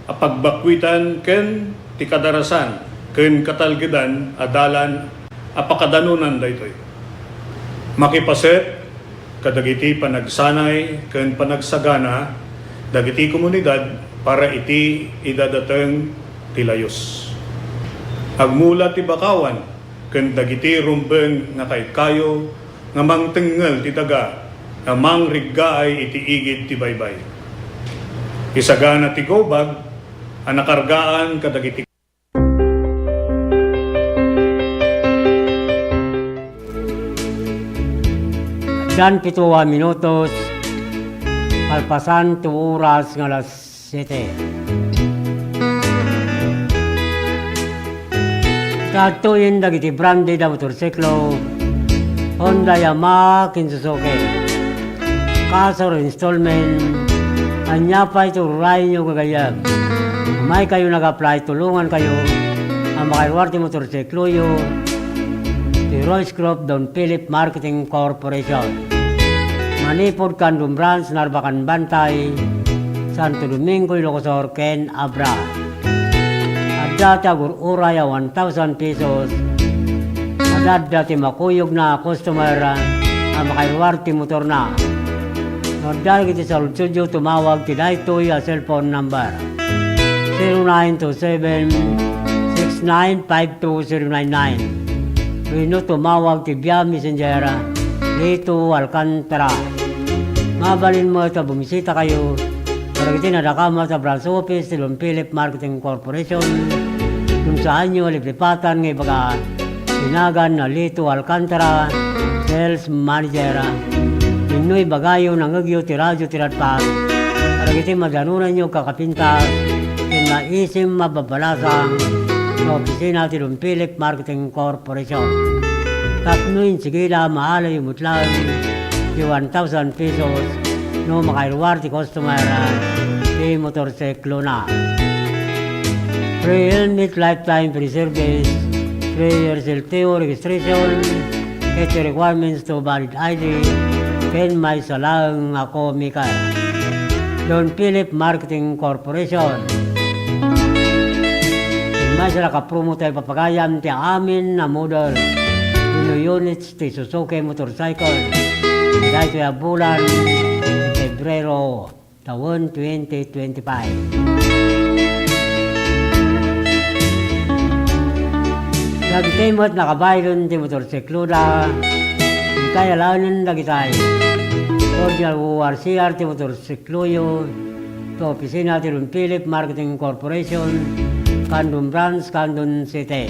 a pagbakwitan ken ti kadarasan ken katalgedan adalan a pakadanunan daytoy. Makipaset kadagiti panagsanay ken panagsagana dagiti komunidad para iti idadateng ti layos. Agmula ti bakawan ken dagiti rumbeng nga kayo nga mangtengel ti daga nga mangriggaay iti igid ti baybay. Isagana ti gobag ang nakargaan kadagiti. Dan 7 minutos, kalpasan 2 oras ng alas 7. Tatuin dagiti brande da motorsiklo, Honda, Yamaha, Kinsuzuki. Kaso installment, anya pa ito ray nyo kagayag. May kayo nag-apply, tulungan kayo ang makairwarte motorsiklo yung ti Royce Crop Don Philip Marketing Corporation. Manipod Kandum Branch, Narbacan Bantay, Santo Domingo, Ilocosor, Ken Abra. Adata uraya 1,000 pesos. Adada ti makuyog na customer ang makairwarte motor na. Nordal kiti sa studio tumawag ti daytoy a cellphone number 0927-6952-099. Rino tumawag ti via messenger dito Alcantara. Mabalin mo ito, bumisita kayo para kiti nadakama sa branch office ti Don Philip Marketing Corporation kung saan nyo liplipatan ng ibaga tinagan na Lito Alcantara Sales Manager. Ino'y bagayo nangagyo ti radyo ti ratpat para kiti madanunan nyo kakapintas kin maisim mababalasang sa opisina ti Don Philip Marketing Corporation. Tapnoin sigila mahalay umutlan ti 1,000 pesos no makairwar ti customer ti motorsiklo na. Free helmet, lifetime free service, free years LTO registration, ito requirements to valid ID, ken may salang ako Mika. Don Philip Marketing Corporation. May sila kapromo tayo papagayam ti amin na model Dino units ti Suzuki motorcycle. Dahil ito yung bulan Pebrero taon 2025. Nagtimot nakabayron ti motorsiklo na kaya launin lagi tayo. Original ORCR ti motorsiklo yun. Ito opisina ti Don Philip Marketing Corporation, Kandun Branch, Kandun City.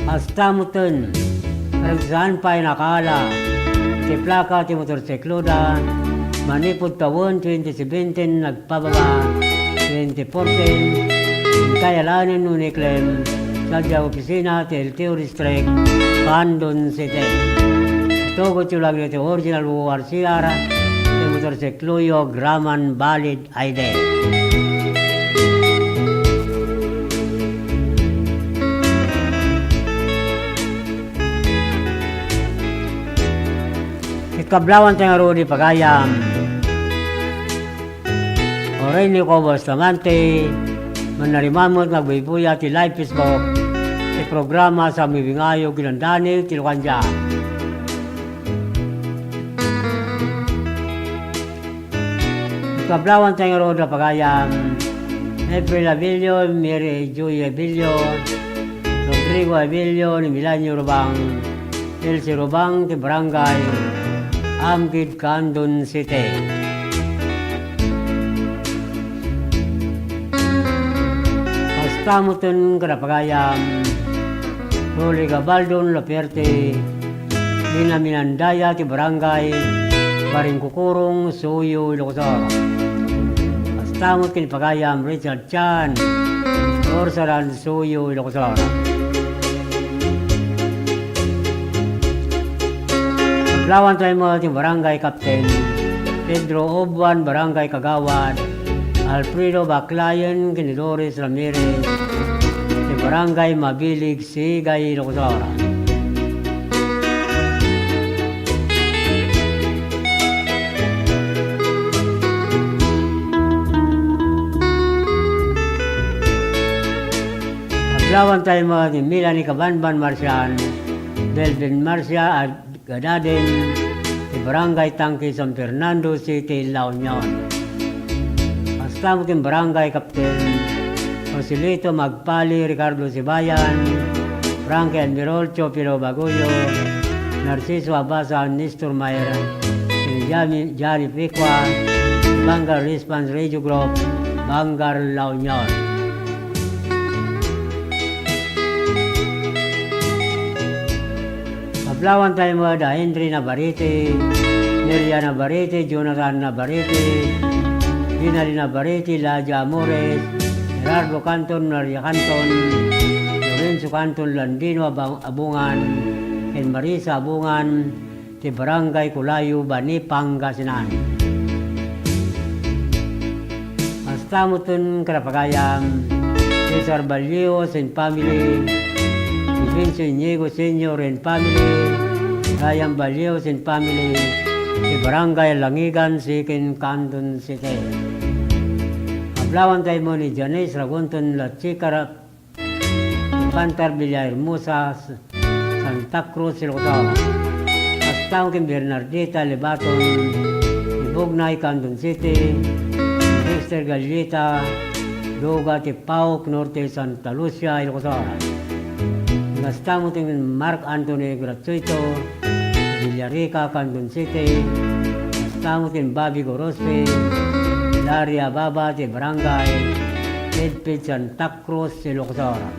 Hasta mo tun, parang saan pa'y nakala, ti plaka ti motorsiklo na manipod taon 2017 nagpababa 2014 kaya launin uniklem sa opisina ti LTO District, Kandun City. Ito ko lang nito original ORCR, yung motorsiklo yung Graman Valid ID. Ikablawan tayo nga di pagayam. Oray ni ko Bustamante, manarimamot magbibuya ti live Facebook, ti programa sa Mibingayo Ginandani, Tilukanja. Kablawan tayo roda pagayam April Abilio, Mary Joy Abilio, Rodrigo Abilio, ni Milanyo Rubang, Elsie Rubang, ti Barangay Amkid, Kandun City. Pastamutin kada pagayam Roli Gabaldon, Laperte, Lina Minandaya, ti Barangay Baring Kukurong, Suyo, Ilocosor. Pastamot kin pagayam Richard Chan, Orsaran, Suyo, Ilocosor. Paglawan tayo mo ating Barangay Captain Pedro Obuan, Barangay Kagawad, Alfredo Baclayan, Kinidores Ramirez, di Barangay Mabilig, Sigay, Ilocosor. Paglawan tayo mga ni Milani Kabanban Marcian, Delvin Marcia at Gadadin, di Barangay Tangki, San Fernando City, La Union. Hasta mo Barangay Captain Joselito Magpali, Ricardo Sibayan, Frankie Admirol, Chopiro Baguyo, Narciso Abasa, Nestor Mayer, Jari Picua, Bangar Response Radio Group, Bangar, La Union. Paglawan tayo mo da Henry Navarrete, Nelia Navarrete, Jonathan Navarrete, Dinali Navarrete, Laja Amores, Gerardo Canton, Maria Canton, Lorenzo Canton, Landino Abungan, and Marisa Abungan, ti Barangay Kulayo, Bani, Pangasinan. Astamuton Karapagayam, Cesar Ballios and family, Vincio Inigo Senior and family, Ryan Ballios and family, si Barangay Langigan, Sikin, Canton City. Ablawan tayo mo ni Janice Ragunton Lachikarap, Pantar Villahermosa, Santa Cruz, Silocotao. Astaw kin Bernardita Lebaton, Ibugnay, Canton City, Dexter Gallita, Duga, Tipauc, Norte, Santa Lucia, Ilocosora. Astaw kin Mark Anthony Gratuito, Villarica, Canton City, astaw kin Bobby Gorospe, Daria Baba, Barangay, Edpid, Santa Cruz, Ilocosora.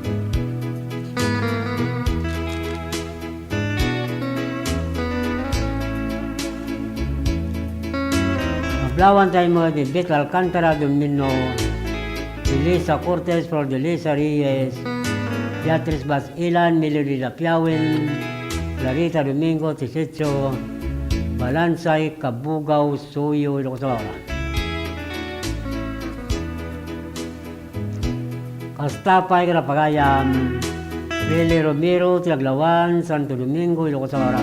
Ablawan tayo mo ni Beth Alcantara Domino, Elisa Cortez, Flor de Lisa Reyes, Beatriz Basilan, Melody Lapiawin, Clarita Domingo, Tisecho, Balansay, Kabugaw, Suyo, Ilocosora. Kastapay, Karapagayam, Lili Romero, Tiaglawan, Santo Domingo, Ilocosora.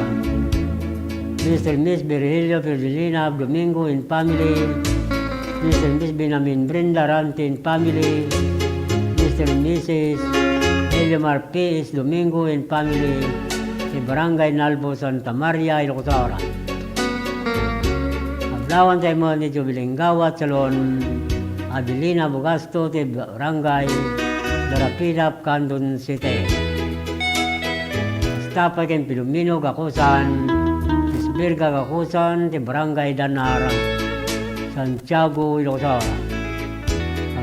Mr. Miss Virgilio Virgilina Domingo and family, Mr. Miss Binamin Brenda Rante and family, Mr. and Mrs. Eliomar P.S. Domingo and family, si Barangay Nalbo Santa Maria, Ilocosora. Ablawan tayo mo ni Jubilingawat Salon, Adelina Bugasto, ti Barangay Darapilap, Canton City. Stapay kayong Pilumino, Kakusan, Birga Kakusan, ti Barangay Danar, Santiago, Ilocosora.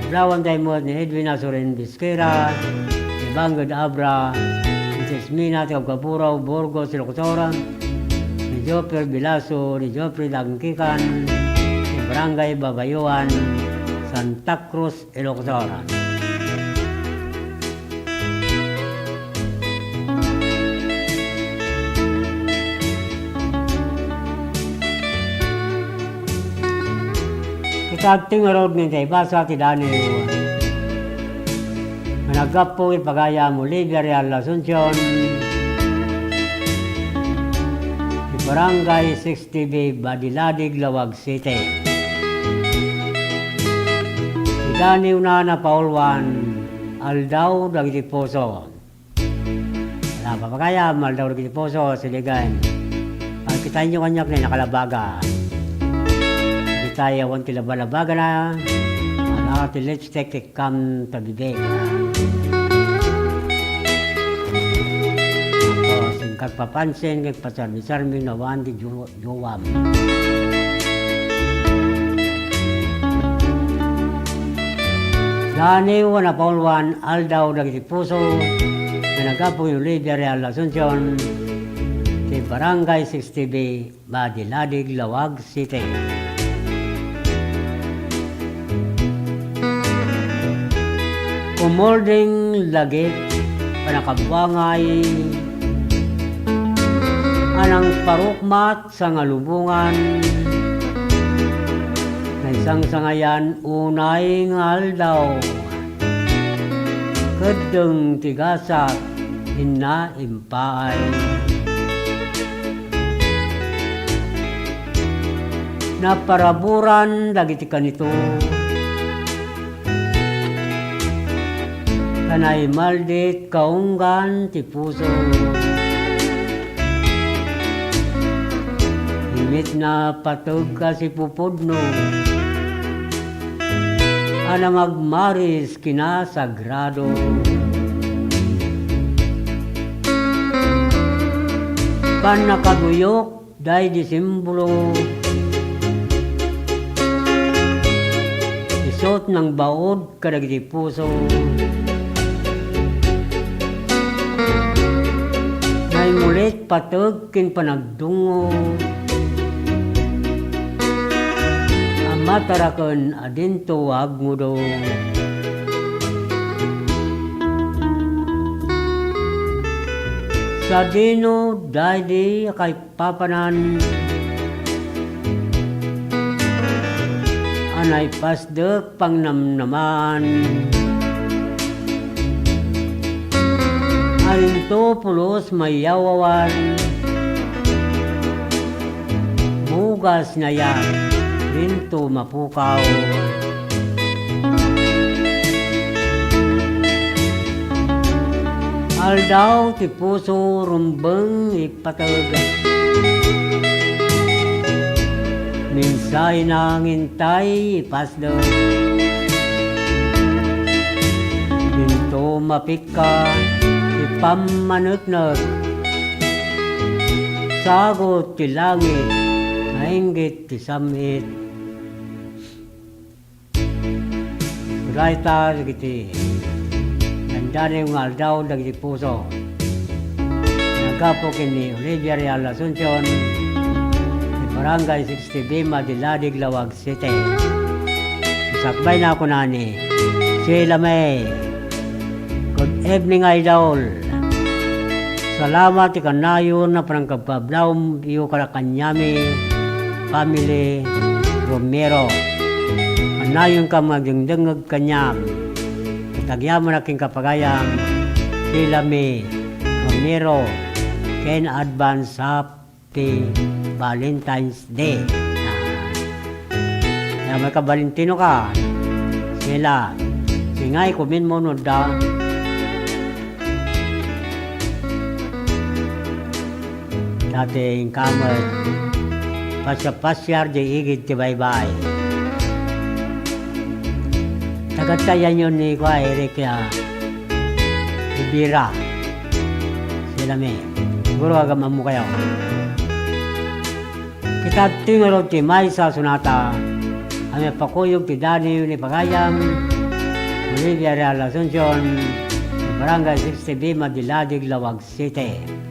Ablawan tayo mo ni Edwin Azurin Bisquera, ti Bangod Abra, ti Esmina, ti Abgapuraw, Burgos, Ilocosora, ni Joper Bilaso, ni Joper Langkikan, ti Barangay Babayuan, Santa Cruz, Ilocosora. Kating road ng Taybasa, Tidani, Managapo, Ipagaya, Olivia, Real Asuncion, Barangay 60B, Badiladig, Lawag City. Tidani Unana, Paulwan, Aldaw, Dagiti Poso. Wala pa Pagaya, Aldaw, Dagiti Poso, Siligan. Pagkitain nyo kanyak na nakalabaga. Tayo want tilabalabaga na ala let's take a come tabibig. Ako singkat papansin kay pasarmi-sarmi na wandi juwam. Dani wana paulwan aldaw dagiti puso na nagapo yung Olivia Real Asuncion kay Barangay 60B Badiladig, Lawag City. Kumolding lagit, panakabwangay, anang parukmat sa ngalubungan, na isang sangayan unay ngal daw, kadeng tigasak, ina impaay. Naparaburan dagiti kanito, kanay maldit kaunggan ti puso. Himit na patog ka si pupudno, ana magmaris kinasagrado. Panakaduyok day disimbolo, isot ng baod kadagiti puso. Ay mulit patag kin panagdungo, amatarakan adin tuwag mo do. Sa dino daydi kay papanan, anay pasdek pang namnaman. Alinto pulos mayawawan, mugas na yan, rinto mapukaw. Aldaw ti puso rumbeng ipatag. Minsay nangintay ipasdek. Rinto mapika, ipamanagnak. Sagot ti langit, nainggit ti samit. Raita giti, nandani yung aldaw dagiti puso. Nagapo kini Olivia Real Asuncion, di Barangay 60B, Madiladig, Lawag City. Sakbay na ako nani, Sheila May. Good evening, idol. Salamat ikanayon na parang kapablaw iyo karakanyami family Romero. Kanayon ka magdengdengag kanyam. Tagyaman aking kapagayam Sheila May Romero. Ken advance happy Valentine's Day. May kabalintino ka Sheila. Singay kumin mo no da. Dating kamad pasya-pasyar di igid ti bye-bye. Tagatayan yun ni Kwa Eric Ibira. Sila may. Siguro agaman mo kayo. Kita tingaro ti may sa sunata. Ame pakuyog ti Dani ni Pagayam. Olivia Real Asuncion. Barangay 60B, Madiladig, Lawag City.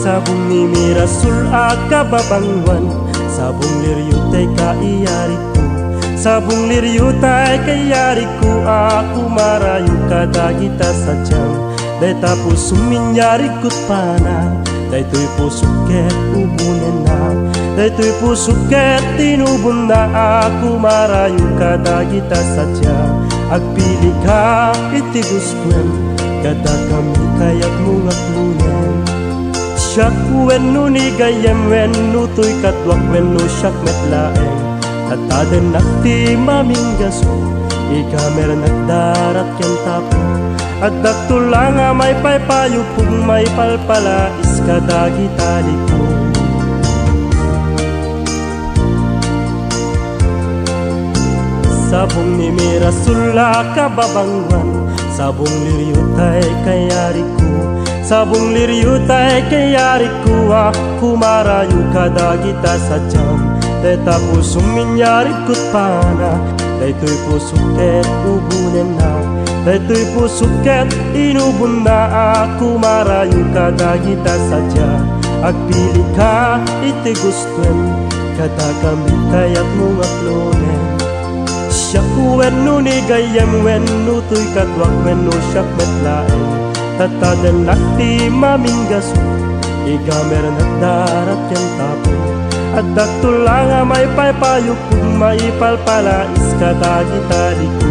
Sabong ni Mirasul akababangwan, sabong liryutay kaiyari ko, sabong liryutay kaiyari ko, ako marayo kadagita sa tiyang. Day tapos suminyari ko't pana, day to'y pusuket ubunin na, day to'y pusuket tinubon na, ako marayo kadagita sa tiyang. Agpili ka iti guspwen, kada kami kayak mungak lunen. Siyak wenno ni gayem wenno to'y katwak wenno siyak metlaeng. Tataden nakti maminggaso, ikamer nagdarat ken tapo. At daktulang may paypayo kung may palpala iskadagi tali ko. Sabong ni Mirasula kababangwan, sabong liryutay kayari ko, sabong liryutay kayari ko, ako marayo kadagita sa tiyam. Day tapos suminyari ko't pana, day to'y pusuket ubunin na, day to'y pusuket inubon na, ako marayo kadagita sa tiyam. Agpili ka iti gustwen, kada kami kayak mong aplonen. Siyak wenno ni gayem wenno to'y katwak wenno siyak metlaeng. Tataden nakti maminggaso, igamer nagdarat yan tapo. At daktulang may paypayo kung may palpala iskadagi tali ko.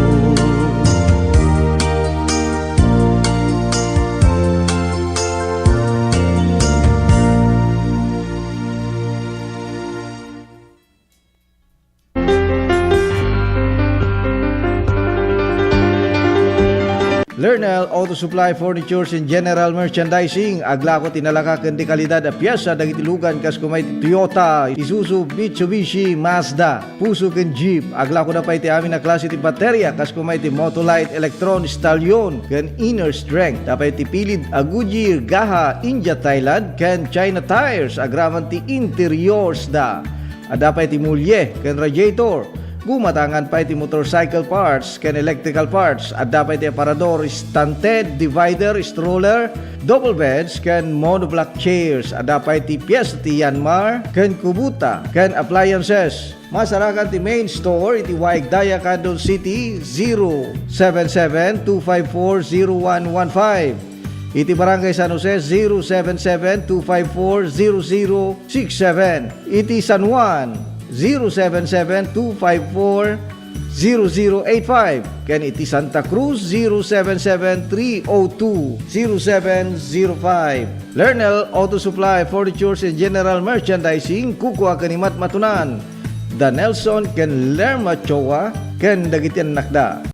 Lernel Auto Supply Furnitures and General Merchandising. Agla ko tinalaka ken di kalidad a piyesa dagiti lugan kas kumay Toyota, Isuzu, Mitsubishi, Mazda, Puso ken Jeep. Agla ko na pa iti amin na klase ti baterya kas kumay ti Motolite, Electron, Stallion ken Inner Strength. Tapay ti pilid a Goodyear, Gaha, India, Thailand ken China Tires. Agraman ti interiors da. Adapay ti mulye ken radiator. Gumatangan pa iti motorcycle parts ken electrical parts. Adda pa iti aparador, stunted, divider, stroller, double beds ken monoblock chairs. Adda pa iti piyesa ti Yanmar ken Kubota ken appliances. Masarakan ti main store iti Waigdaya, Quezon City 077-254-0115. Iti Barangay San Jose 077-254-0067. Iti San Juan 077-254-0085. Ken iti Santa Cruz 077-302-0705. Lernel Auto Supply, Furnitures and General Merchandising kukua kanimat matunan. Da Nelson ken Lerma Chowa ken dagitian nakda.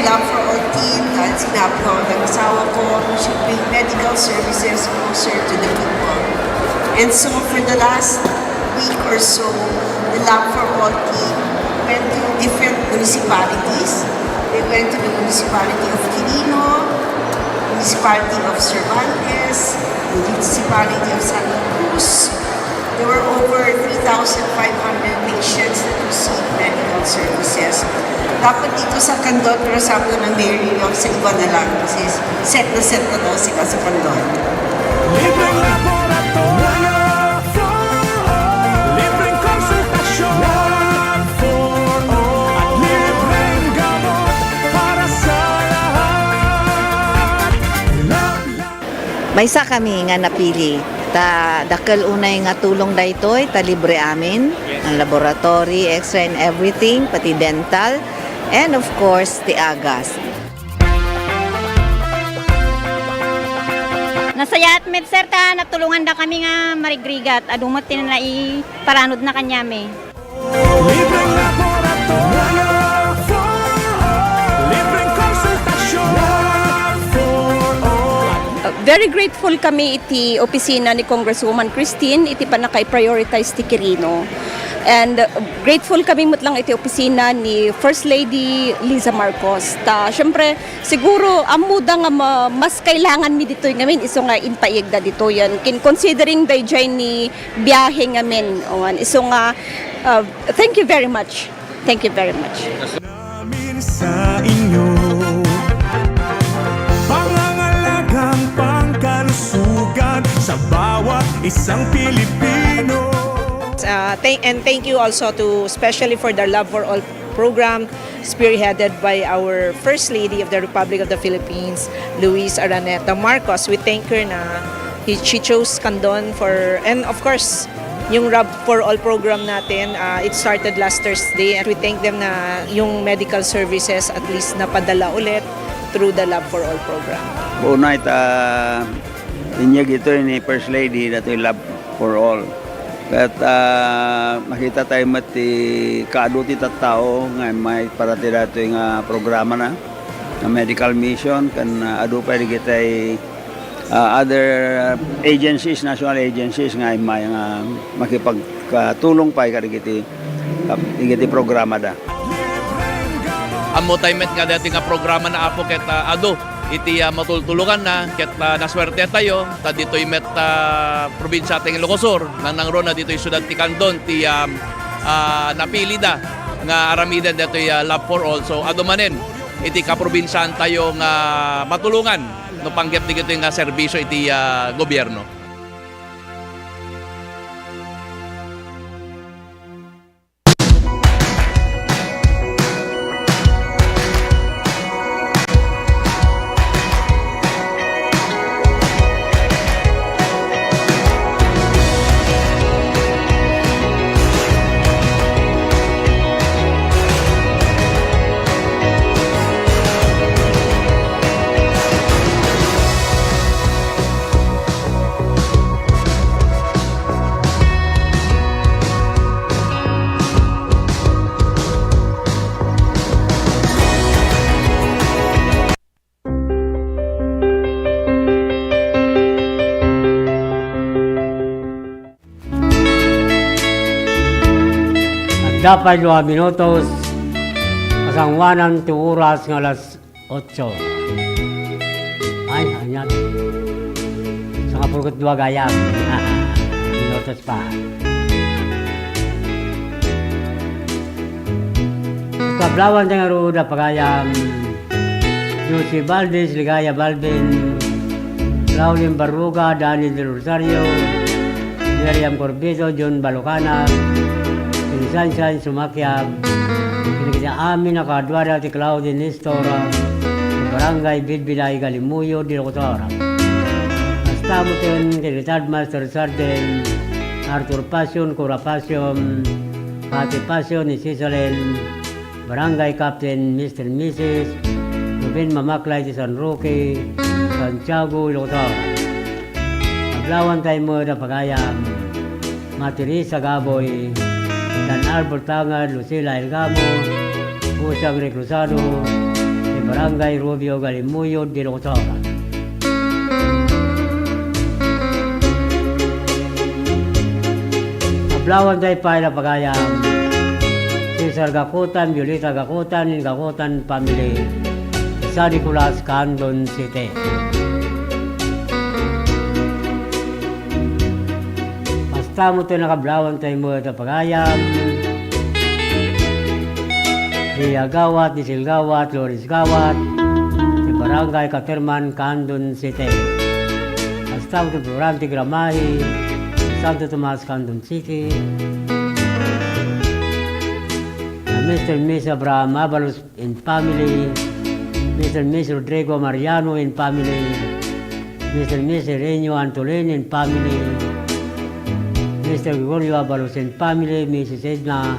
Love for all teen, dahil sinabi ko ng asawa ko, we should bring medical services closer to the people. And so for the last week or so, the Love for All teen went to different municipalities. They went to the municipality of Quirino, municipality of Cervantes, the municipality of Santa Cruz. There were over 3,500 patients that received medical services. Dapat dito sa Candon, pero sabi ng Mary yung sa iba na lang kasi set na daw sila sa Candon. Libreng laboratorio for all. Libreng konsultasyon for all. At libreng gamot para sa lahat. Maysa kami nga napili. Ta dakkel unay nga tulong daytoy ta libre amin ang laboratory, X-ray and everything, pati dental, and of course the agas. Nasaya at med sir ta natulungan da kami nga marigrigat adumot tinanai paranod na kanyame. Libreng laboratorio for all. Libreng konsultasyon for all. Very grateful kami iti opisina ni Congresswoman Christine iti panakay-prioritize ti Quirino. And grateful kami mutlang iti opisina ni First Lady Liza Marcos. Ta syempre siguro amuda nga mas kailangan mi dito ngamin iso nga impayeg da dito yan. Considering dayjay ni biyahe ngamin iso nga thank you very much. Thank you very much. Namin sa inyo pangangalagang pangkalusugan sa bawat isang Pilipino. And thank you also to especially for the Love for All program spearheaded by our First Lady of the Republic of the Philippines, Luis Araneta Marcos. We thank her na she chose Candon for, and of course, yung Love for All program natin, it started last Thursday, and we thank them na yung medical services at least napadala ulit through the Love for All program. Una ita inyag ito ni First Lady na ito yung Love for All. At makita tayo mati kaaduti tattao nga may parati dato yung programa na medical mission kan adu pa kita other agencies, national agencies nga may makipagtulong pa ikati programa da. Amo tayo met nga dati nga programa na apo ket adu iti matultulungan na ket naswerte tayo ta ditoy met probinsya ting Ilocos nang nangro na ditoy syudad ti Candon ti napili da nga aramidan ditoy Love for All. So adu manen iti kaprobinsyan tayo nga matulungan no panggep dito nga serbisyo iti gobyerno. Dapat 2 minutos Kasangwanan ti oras nga alas 8. Ay, anyat. Sa kapulkot dua gayam. Minutos pa. Kablawan tayo ruda pagayam. Lucy Valdez, Ligaya Balvin, Claudine Barruga, Dani Del Rosario, Miriam Corbido, John Balocana, Sunshine Sumakyab, Pinagkita amin na kadwara ti Claudine Nistora, Barangay Bidbilay Galimuyo, Dilocotora. Hasta mo tin kay Retired Master Sergeant Arthur Passion, Cora Passion, Pati Passion, ni Cicelen, Barangay Captain Mr. and Mrs. Ruben Mamaklay ti San Roque, Santiago, Ilocotora. Paglawan tayo mo na pagayam, Matirisa Gaboy, Dan Albert Tangad, Lucila Elgamo, Usang Reclusado, si Barangay Rubio Galimuyo, Ilocotora. Paglawan tayo pa na pagayam, Cesar Gakutan, Violeta Gakutan, Gakutan Family, San Nicolas, Candon City. Basta mo ito nakablawan tayo mo ito pagayam. Si Agawat, ni Silgawat, Loris Gawat, si Barangay Katerman, Candon City. Basta mo ito Florante Gramahi, Santo Tomas, Candon City. Mr. and Miss Abraham Avalos and family, Mr. and Miss Rodrigo Mariano and family, Mr. and Miss Renyo Antolin and family, Mr. Gregorio Avalos and family, Mrs. Edna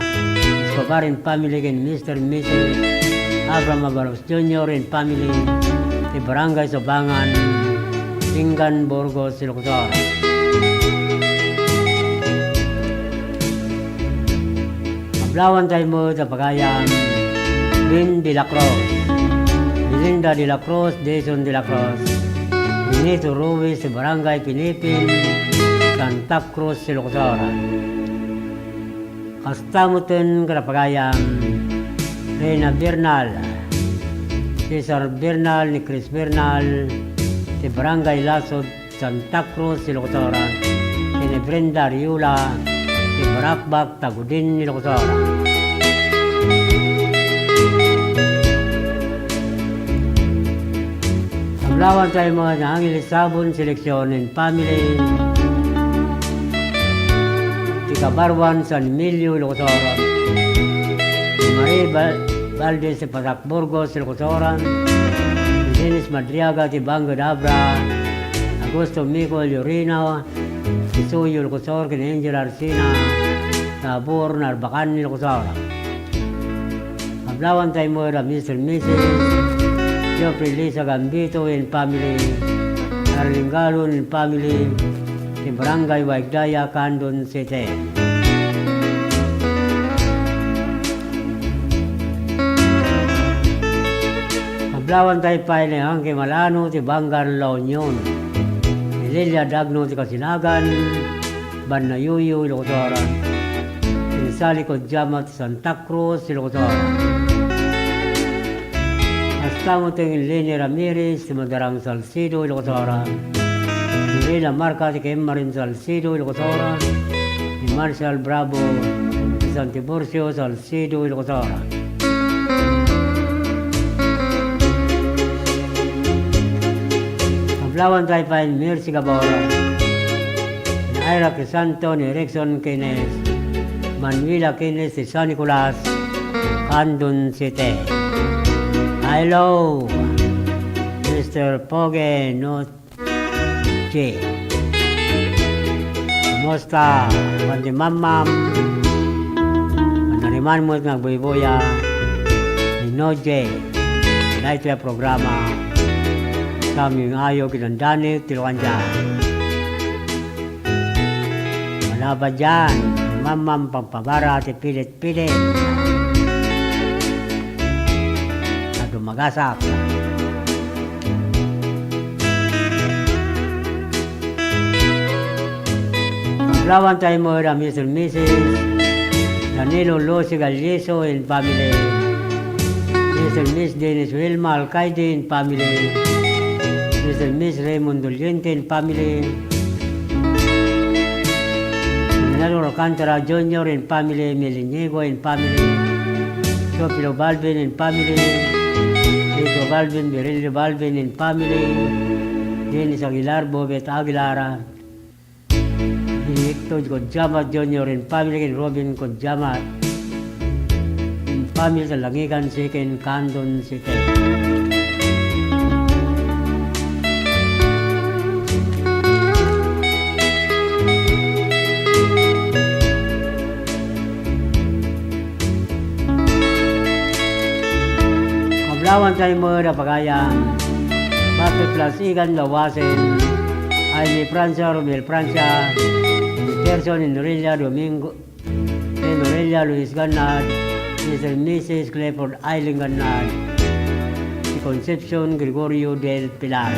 Escobar and family, and Mr. and Mrs. Abraham Avalos Jr. and family, the Barangay Sobangan, Singan, Burgos, Ilocotora. Paglawan tayo mo sa pagayam, Lynn de la Cruz, Belinda de la Cruz, Jason de la Cruz, Benito Ruiz, Barangay Pinipin, Santa Cruz, Ilocotora. Kastamutin karapagayam, Reyna Bernal, Cesar Bernal, ni Chris Bernal, si Barangay Lasod, Santa Cruz, Ilocotora, ni Brenda Riula, si Barakbak, Tagudin, Ilocotora. Paglawan tayo mga Angel Sabon, Seleksyon and Family, Tikabarwan, San Emilio, Ilocotora, Marie Valdez, Patak Burgos, Ilocotora, Dennis Madriaga, Tibanga Dabra, Augusto Micol, Yorina, Isuyo, Ilocotora, Angel Arcina, Tabor, Narbacan, Ilocotora. Paglawan tayo mo na Mr. and Mrs. Geoffrey Lisa Gambito and family, Arling Galon and family, si Barangay Waigdaya, Candon City. Paglawan tayo pa ni Angke Malano, si Bangar La Union, si Lilia Dagno, si Kasinagan, Banayuyo, Ilocotora, si Sally Kodjamat, Santa Cruz, Ilocotora. Hasta mo tingin Leni Ramirez, si Madarang Salcido, Ilocotora, si Rina Marca, si Marin Salcido, Ilocotora, si Marshall Bravo, si San Tiburcio, Salcido, Ilocotora. Paglawan tayo pa ni Mercy Gabora, ni Ira Crisanto, ni Rickson Kines, Manuela Kines, si San Nicolas, Candon City. Hello, Mr. Poge Noche. Kumusta? Pandi mamam. Nariman mo ng buiboya ni Noche. Ito yung programa sa aming ayaw kinandani, tilukan dyan. Wala ba dyan? Mamam pampabara, tipilit-pilit. Magasak. Paglawan tayo mo na Mr. and Mrs. Danilo Losi Galyeso and family, Mr. Miss Dennis Wilma Alcaide and family, Mr. Miss Raymond Doliente and family, Fernando Alcantara Jr. and family, Meliniego and family, Sopilo Balvin and family, Tito Balvin, Berilio Balvin and family, Dennis Aguilar, Bobet Aguilara, Victor Kodjamat Jr. and family, and Robin Kodjamat and family sa Langigan City and Candon City. Kablawan tayo mo na pagayang Bakit plus Igan Lawasin Jaime Francia, Romel Francia, Person in Norelia Domingo, Norelia Luis Ganad, Mr. Mrs. Clifford Eileen Ganad, Concepcion Gregorio del Pilar.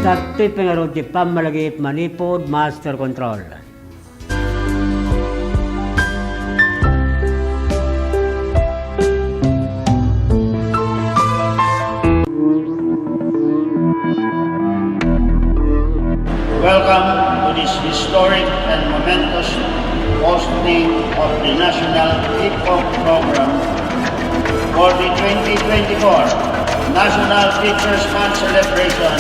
Tattoy pengarod di pamalagip manipod master control. Welcome to this historic and momentous hosting of the National Hip-Hop Program for the 2024 National Teachers Month celebration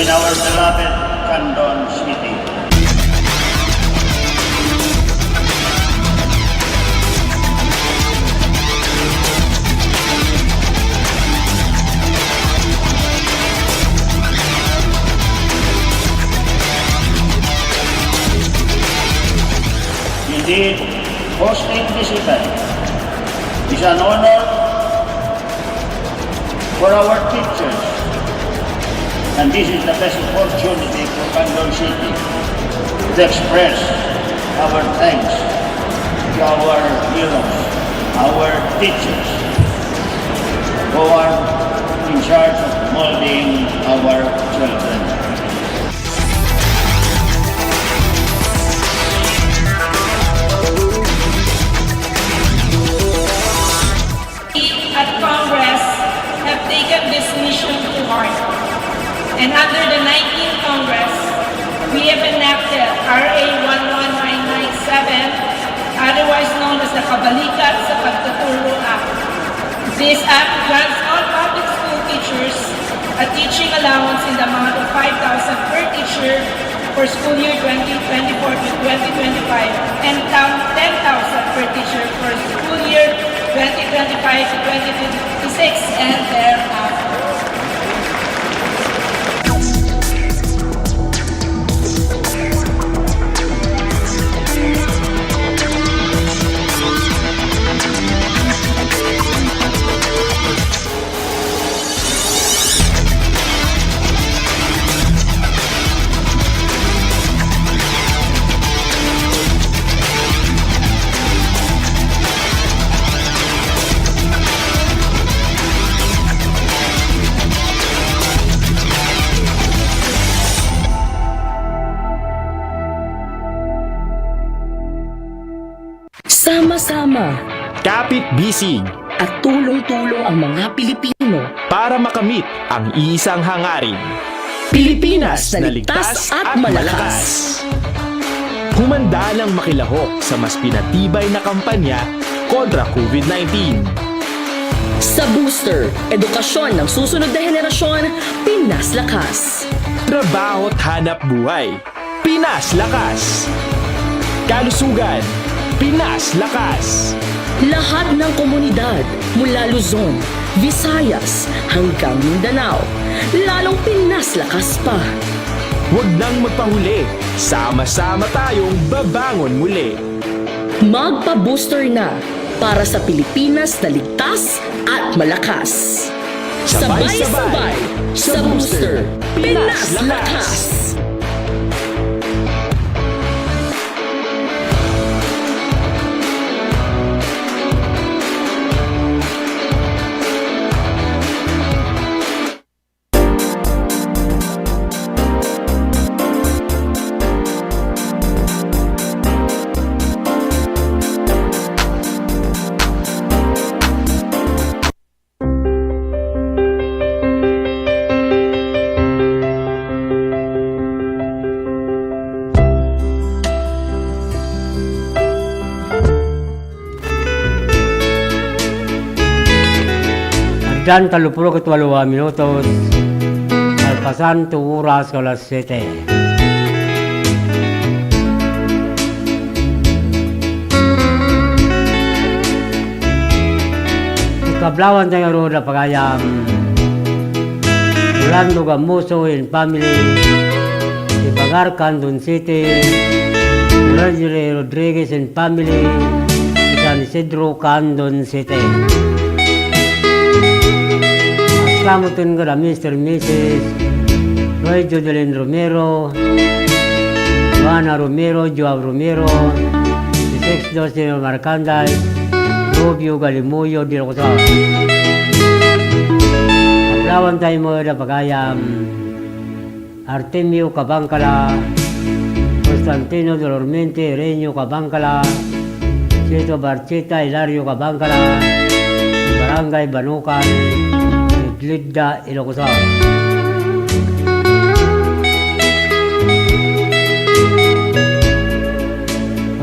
in our beloved Candon City. Indeed, hosting this event is an honor for our teachers, and this is the best opportunity for Candon City to express our thanks to our heroes, our teachers, who are in charge of molding our children. At Congress have taken this mission to heart. And under the 19th Congress, we have enacted RA 11997, otherwise known as the Kabalikat sa Pagtuturo Act. This act grants all public school teachers a teaching allowance in the amount of 5,000 per teacher for school year 2024 to 2025 and 10,000 per teacher for school year 2025 to 2026 and thereafter. Sama-sama, kapit-bisig, at tulong-tulong ang mga Pilipino para makamit ang iisang hangarin. Pilipinas na ligtas at malakas. Humanda ng makilahok sa mas pinatibay na kampanya kontra COVID-19. Sa booster, edukasyon ng susunod na henerasyon, Pinas Lakas. Trabaho at hanap buhay, Pinas Lakas. Kalusugan, Pinas Lakas. Lahat ng komunidad mula Luzon, Visayas hanggang Mindanao, lalong Pinas Lakas pa. Huwag nang magpahuli, sama-sama tayong babangon muli. Magpa-booster na para sa Pilipinas na ligtas at malakas. Sabay-sabay sa booster, Pinas Lakas. Dan 38 minutos. Alpasan 2 oras ke alas 7. Kablawan tayo roda pagayam. Orlando Gamuso and family. Ibagar Candon City. Roger Rodriguez and family. San Isidro Candon City. Aslamutin ka na Mr. Mrs. Roy Jodelin Romero. Juana Romero, Joao Romero. Si Sex Dosino Marcanday. Rubio Galimuyo di Locosor. Kaplawan tayo mo na pagayam. Artemio Cabangcala. Constantino Dolormente, Reño Cabangcala. Chito Barcheta, Hilario Cabangcala. Barangay Banukan. Idlidda, Ilocosor.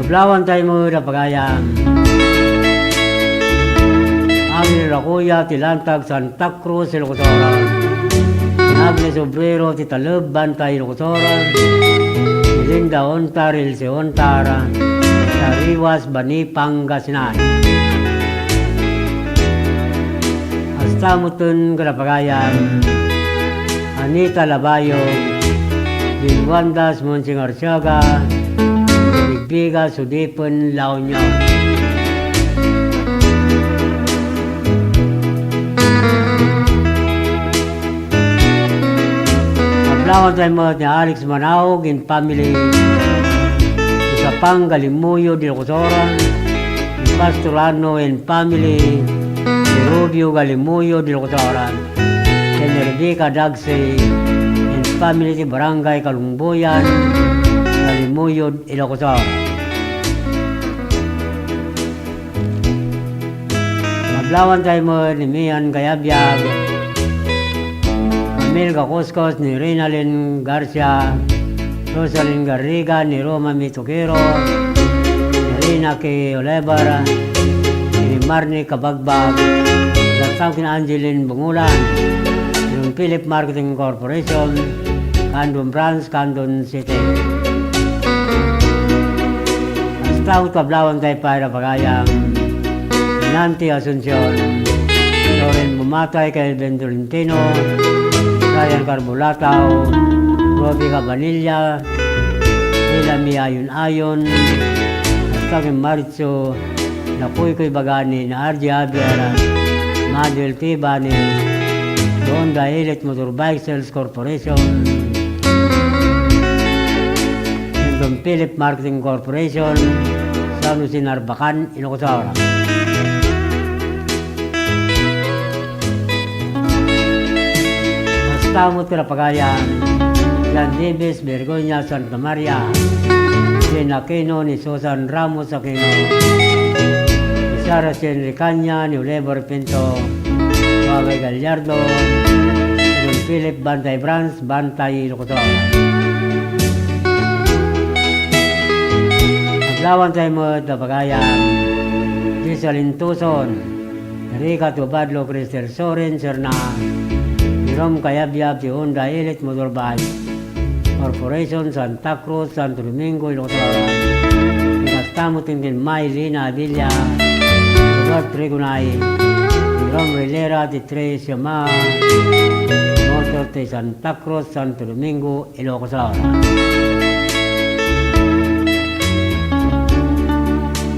Kaplawan tayo mo na pagayam. Amin Rakuya, Tilantag, Santa Cruz, Ilocosora. Nables Obrero, Titalub, Bantay, Ilocosora. Linda Ontar, Ilse Ontara. Tariwas, Bani, Pangasinan. Astamutun, Karapagayan. Anita Labayo. Dilwandas, Monsing Arsiaga. Bigbiga, Sudipon, La Union. Kaplawan tayo mo ni Alex Manaog and family. Isapang Galimuyo di Locosora. Pastorano and family. Si Rubio Galimuyo di Locosora. Rebecca Dagse and family si Barangay Kalungboyan. Galimuyo di Locosora. Kaplawan tayo mo ni Mian Gayabyag. Melga Coscos ni Reynalyn Garcia, Rosalyn Garriga ni Roma Mituquero, ni Rina K. Olevar, ni Marnie Kabagbag, Gatang kina Angeline Bungulan, yung Philip Marketing Corporation, Candon Branch, Candon City. Hasta kablawan tayo para pagayang Nanti Asuncion, Loren Bumatay kay Ben Tolentino, Ryan Carbulatao, Robbie Cabanilla, Ilami Ayon-Ayon, Astagin Maritso, Napuy Koy Bagani, na RJ Abiara, Manuel Tibani, Honda Elite Motorbike Sales Corporation, Don Philip Marketing Corporation, San Jose Narbacan, Ilocosora. Tamot Karapagayan, Jan Davis, Bergonya, Santa Maria, Jen Aquino, ni Susan Ramos Aquino, ni Sara Senricanya, ni Oliver Pinto, Huawei Gallardo, Don Philip Bantay Branch, Bantay Locosora. Naglawan tayo mo Tapagayan, Gisalin Tuson, Erika Tubadlo, Cristel Soren, Serna, Rom Kayabyab, si Honda Elite Motorbike Corporation, Santa Cruz, Santo Domingo, Ilocosora. Ikastamo tingin May Lina Adilla, Robert Trigunay, Rom Rilera, di Tres Yama, Motor de Santa Cruz, Santo Domingo, Ilocosora.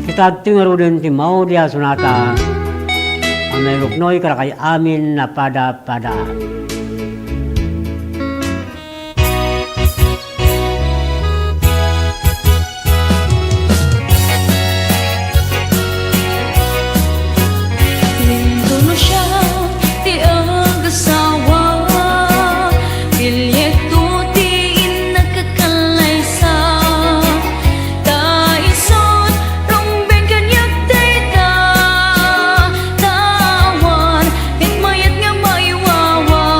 Kita tingaro din ti Maudia Sonata, ang may luknoy karakay amin na pada-pada. Tawan, in mayat nga maiwawa.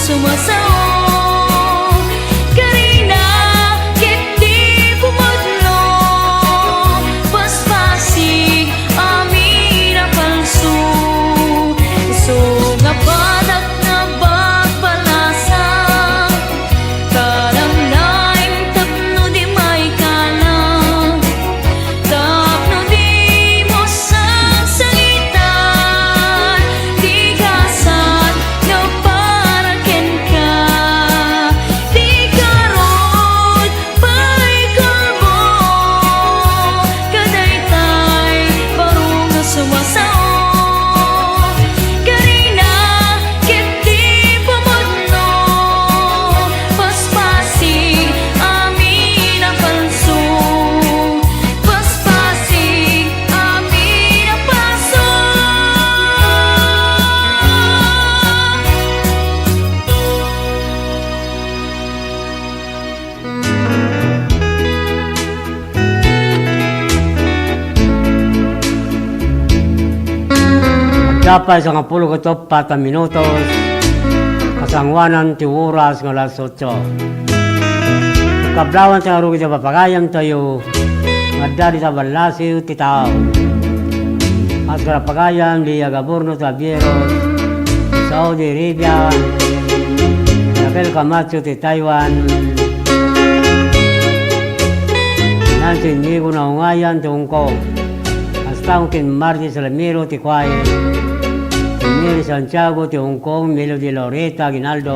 sumasao. Karina, kiti pumadlo, paspasig amin ang palso. So nga banak na bagbalasa, kalang laing tapno di may kalang, tapno di mo sagsalitan, di kasan nga paraken ka, di karot pa'y kalbo, kadaytay parong nga sumasao. Karina, kiti pamadno, paspasig amin ang palso, paspasig amin ang paso. Dapat sa 10 minutos, kasangwanan ti oras ng alas 8. Kablawan sa arugi sa papagayam tayo, madari sa balasiw ti tao. At karapagayam liya Gaborno Tabieros, Saudi Arabia, Raquel Camacho ti Taiwan, Nancy Nigo na ungayan ti Hong Kong, hasta kin Marty Salamiro ti Kuwait, Mary Santiago ti Hong Kong, Melody Loretta Ginaldo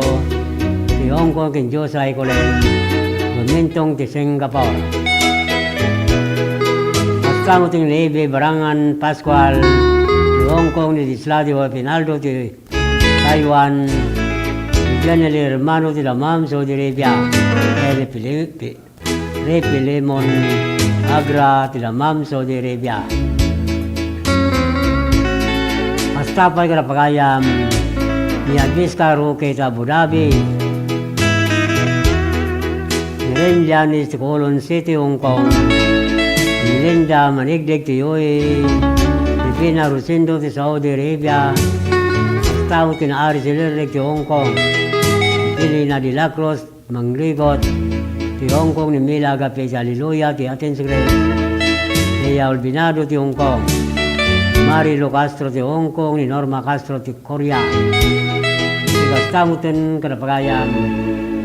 ti Hong Kong, kin Josa Icolen, Gumintong ti Singapore. Hasta mo ting Lebe Barangan Pascual ti Hong Kong, ni Disladio Pinaldo ti Taiwan, Janely Hermano ti Damam Saudi Arabia, Repi Lemon Agra ti Damam Saudi Arabia. Tapay ka na pagayam ni Agnes Caro kay Abu Dhabi, ni Ren Janis ti Colon City, Hong Kong, ni Linda Manigdig ti Yui, ni Pina Rosindo ti Saudi Arabia, tao tinaari si Lirik ti Hong Kong, ni Pilina de la Cruz Mangligot ti Hong Kong, ni Mila Agape ti Hallelujah ti Athens Grace, ni Albinado ti Hong Kong, Marilo Castro ti Hong Kong, ni Norma Castro ti Korea. Igastamutin kanapagayam,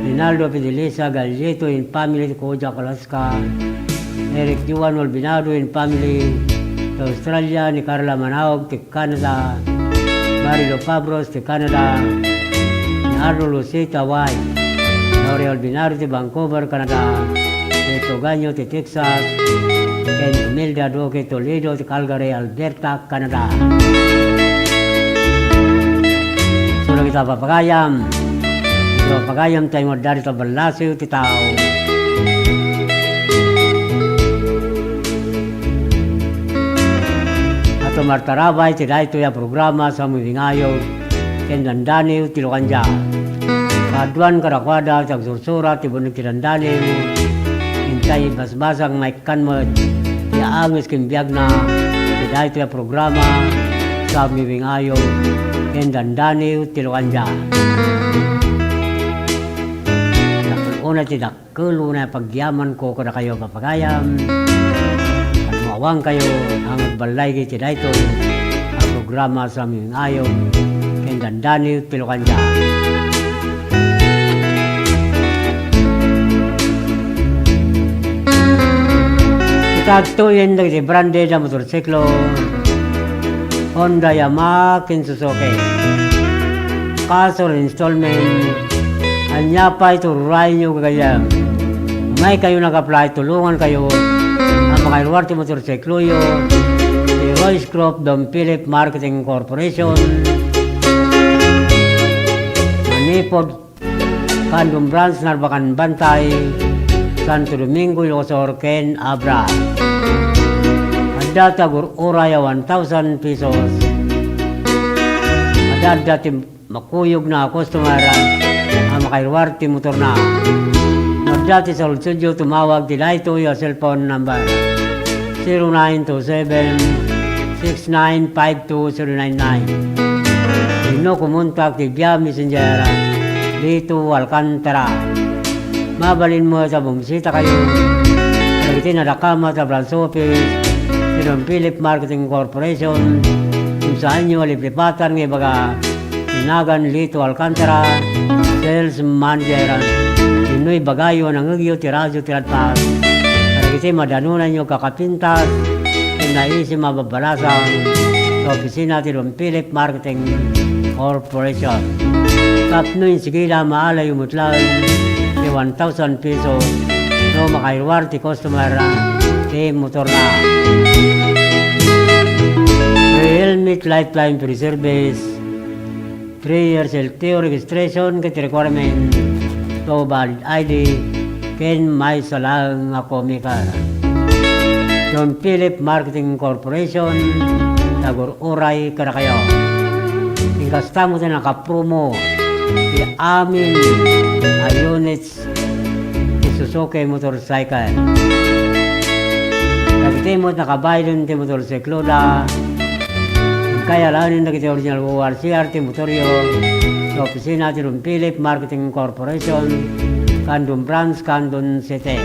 Rinaldo Fidelisa Galleto in family ti Kojak, Alaska, Eric Juan Olbinado in family ti Australia, ni Carla Manaog ti Canada, Marilo Fabros ti Canada, ni Arno Lucita Hawaii, Nori Olbinado ti Vancouver, Canada, ni Toganyo ti Texas, and Imelda Duque Toledo ti Calgary, Alberta, Canada. Sula kita papagayam. So pagayam tayo madari ta balasiw ti tao. Ato martarabay ti dayto ya programa sa Muvingayo ken Dandaniw ti Lokanja. Kaduan karakwada ti agsursura ti bunog ti Dandaniw. Intay basbasang maikan mo ti angis kimbiyag na ti dayto ya programa sa Muvingayo ken Dandaniw ti Lokanja. Una ti dakkel na pagyaman ko kada kayo papagayam. Panmuawang kayo ang balay ti dayto ang programa sa Muvingayo ken Dandaniw ti Lokanja. Tagtuyin na ti branded na motorsiklo Honda, Yamaha, ken Suzuki. Kaso installment anya pa itururay nyo kagayam. May kayo nag-apply, tulungan kayo ang mga iluwarte motorsiklo yo si Royce Crop Dom Philip Marketing Corporation, Manipod Kandong Branch, Narbacan Bantay, Santo Domingo, Ilocos, ken Abra. Adata uraya 1,000 pesos. Adata makuyog na customer ang makairwarte motor na. Adata sa studio tumawag tila ito yung cellphone number 0927-6952-099. Ino kumontak ti via messenger Lito Alcantara. Mabalin mo sa bumisita kayo. Dagiti nadakama sa branch office ni Don Philip Marketing Corporation kung saan nyo liplipatan ng baga Tinagan Lito Alcantara, Sales Manager, Inoy Bagayo ng Ugyo Tiradyo Tiradpas. Dagiti madanunan nyo kakapintas kung naisip mababalasan sa opisina ni Don Philip Marketing Corporation. Tapnoy sigila maalay umutlan ni 1,000 pesos no makairwar ti customer ti motor na. Helmet lifetime free service, 3 years LTO registration ket requirement to valid ID ken may salang nga komika. Don Philip Marketing Corporation Tagor Uray kada kayo. Ingkasta mo sa nakapromo di amin a units di Suzuki motorcycle. Nagiti mo nakabaylon ti motorsiklo na kaya lanin nagiti original ORCR ti motoryo sa opisina ti Don Philip Marketing Corporation Kandun Branch, Kandun City.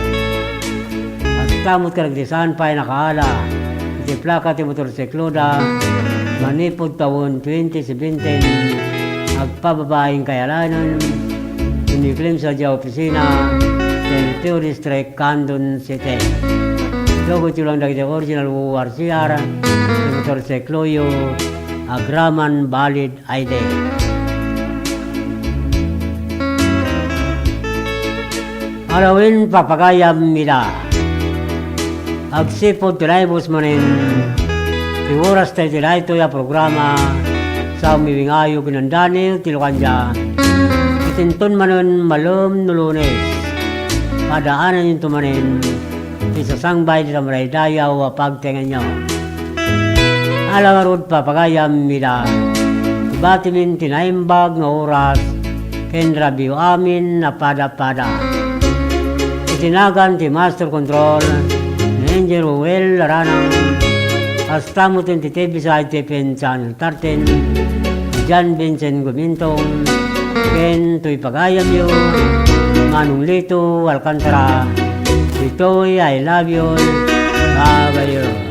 Basta mo ka nagdisan pa nakaala iti plaka ti motorsiklo na manipod taon 2017 agpababaing kayalanan iniklim sa dya opisina Teneteo District, Kandun City. Logo tulang dagiti original ORCR motorsiklo yo agraman valid ID. Alawin papagayam nila agsipod tinaybos manin ti oras tayo ito ya programa sa umiwingayo ginandani tilukanja itinton manon malum nulunes padaanan yung tumanin isasangbay di tamaray dayaw pagtengan nyo alawarod papagayam nila ibatimin tinaimbag nga oras kendra biyo amin na pada-pada itinagan ti Master Control Angel Ruel Laranang hasta mo ti TV sa ITPN Channel 13 John Vincent Gumintong Ken Tuy Pagayam yo Manong Lito Alcantara Ito'y I love you. Bye-bye.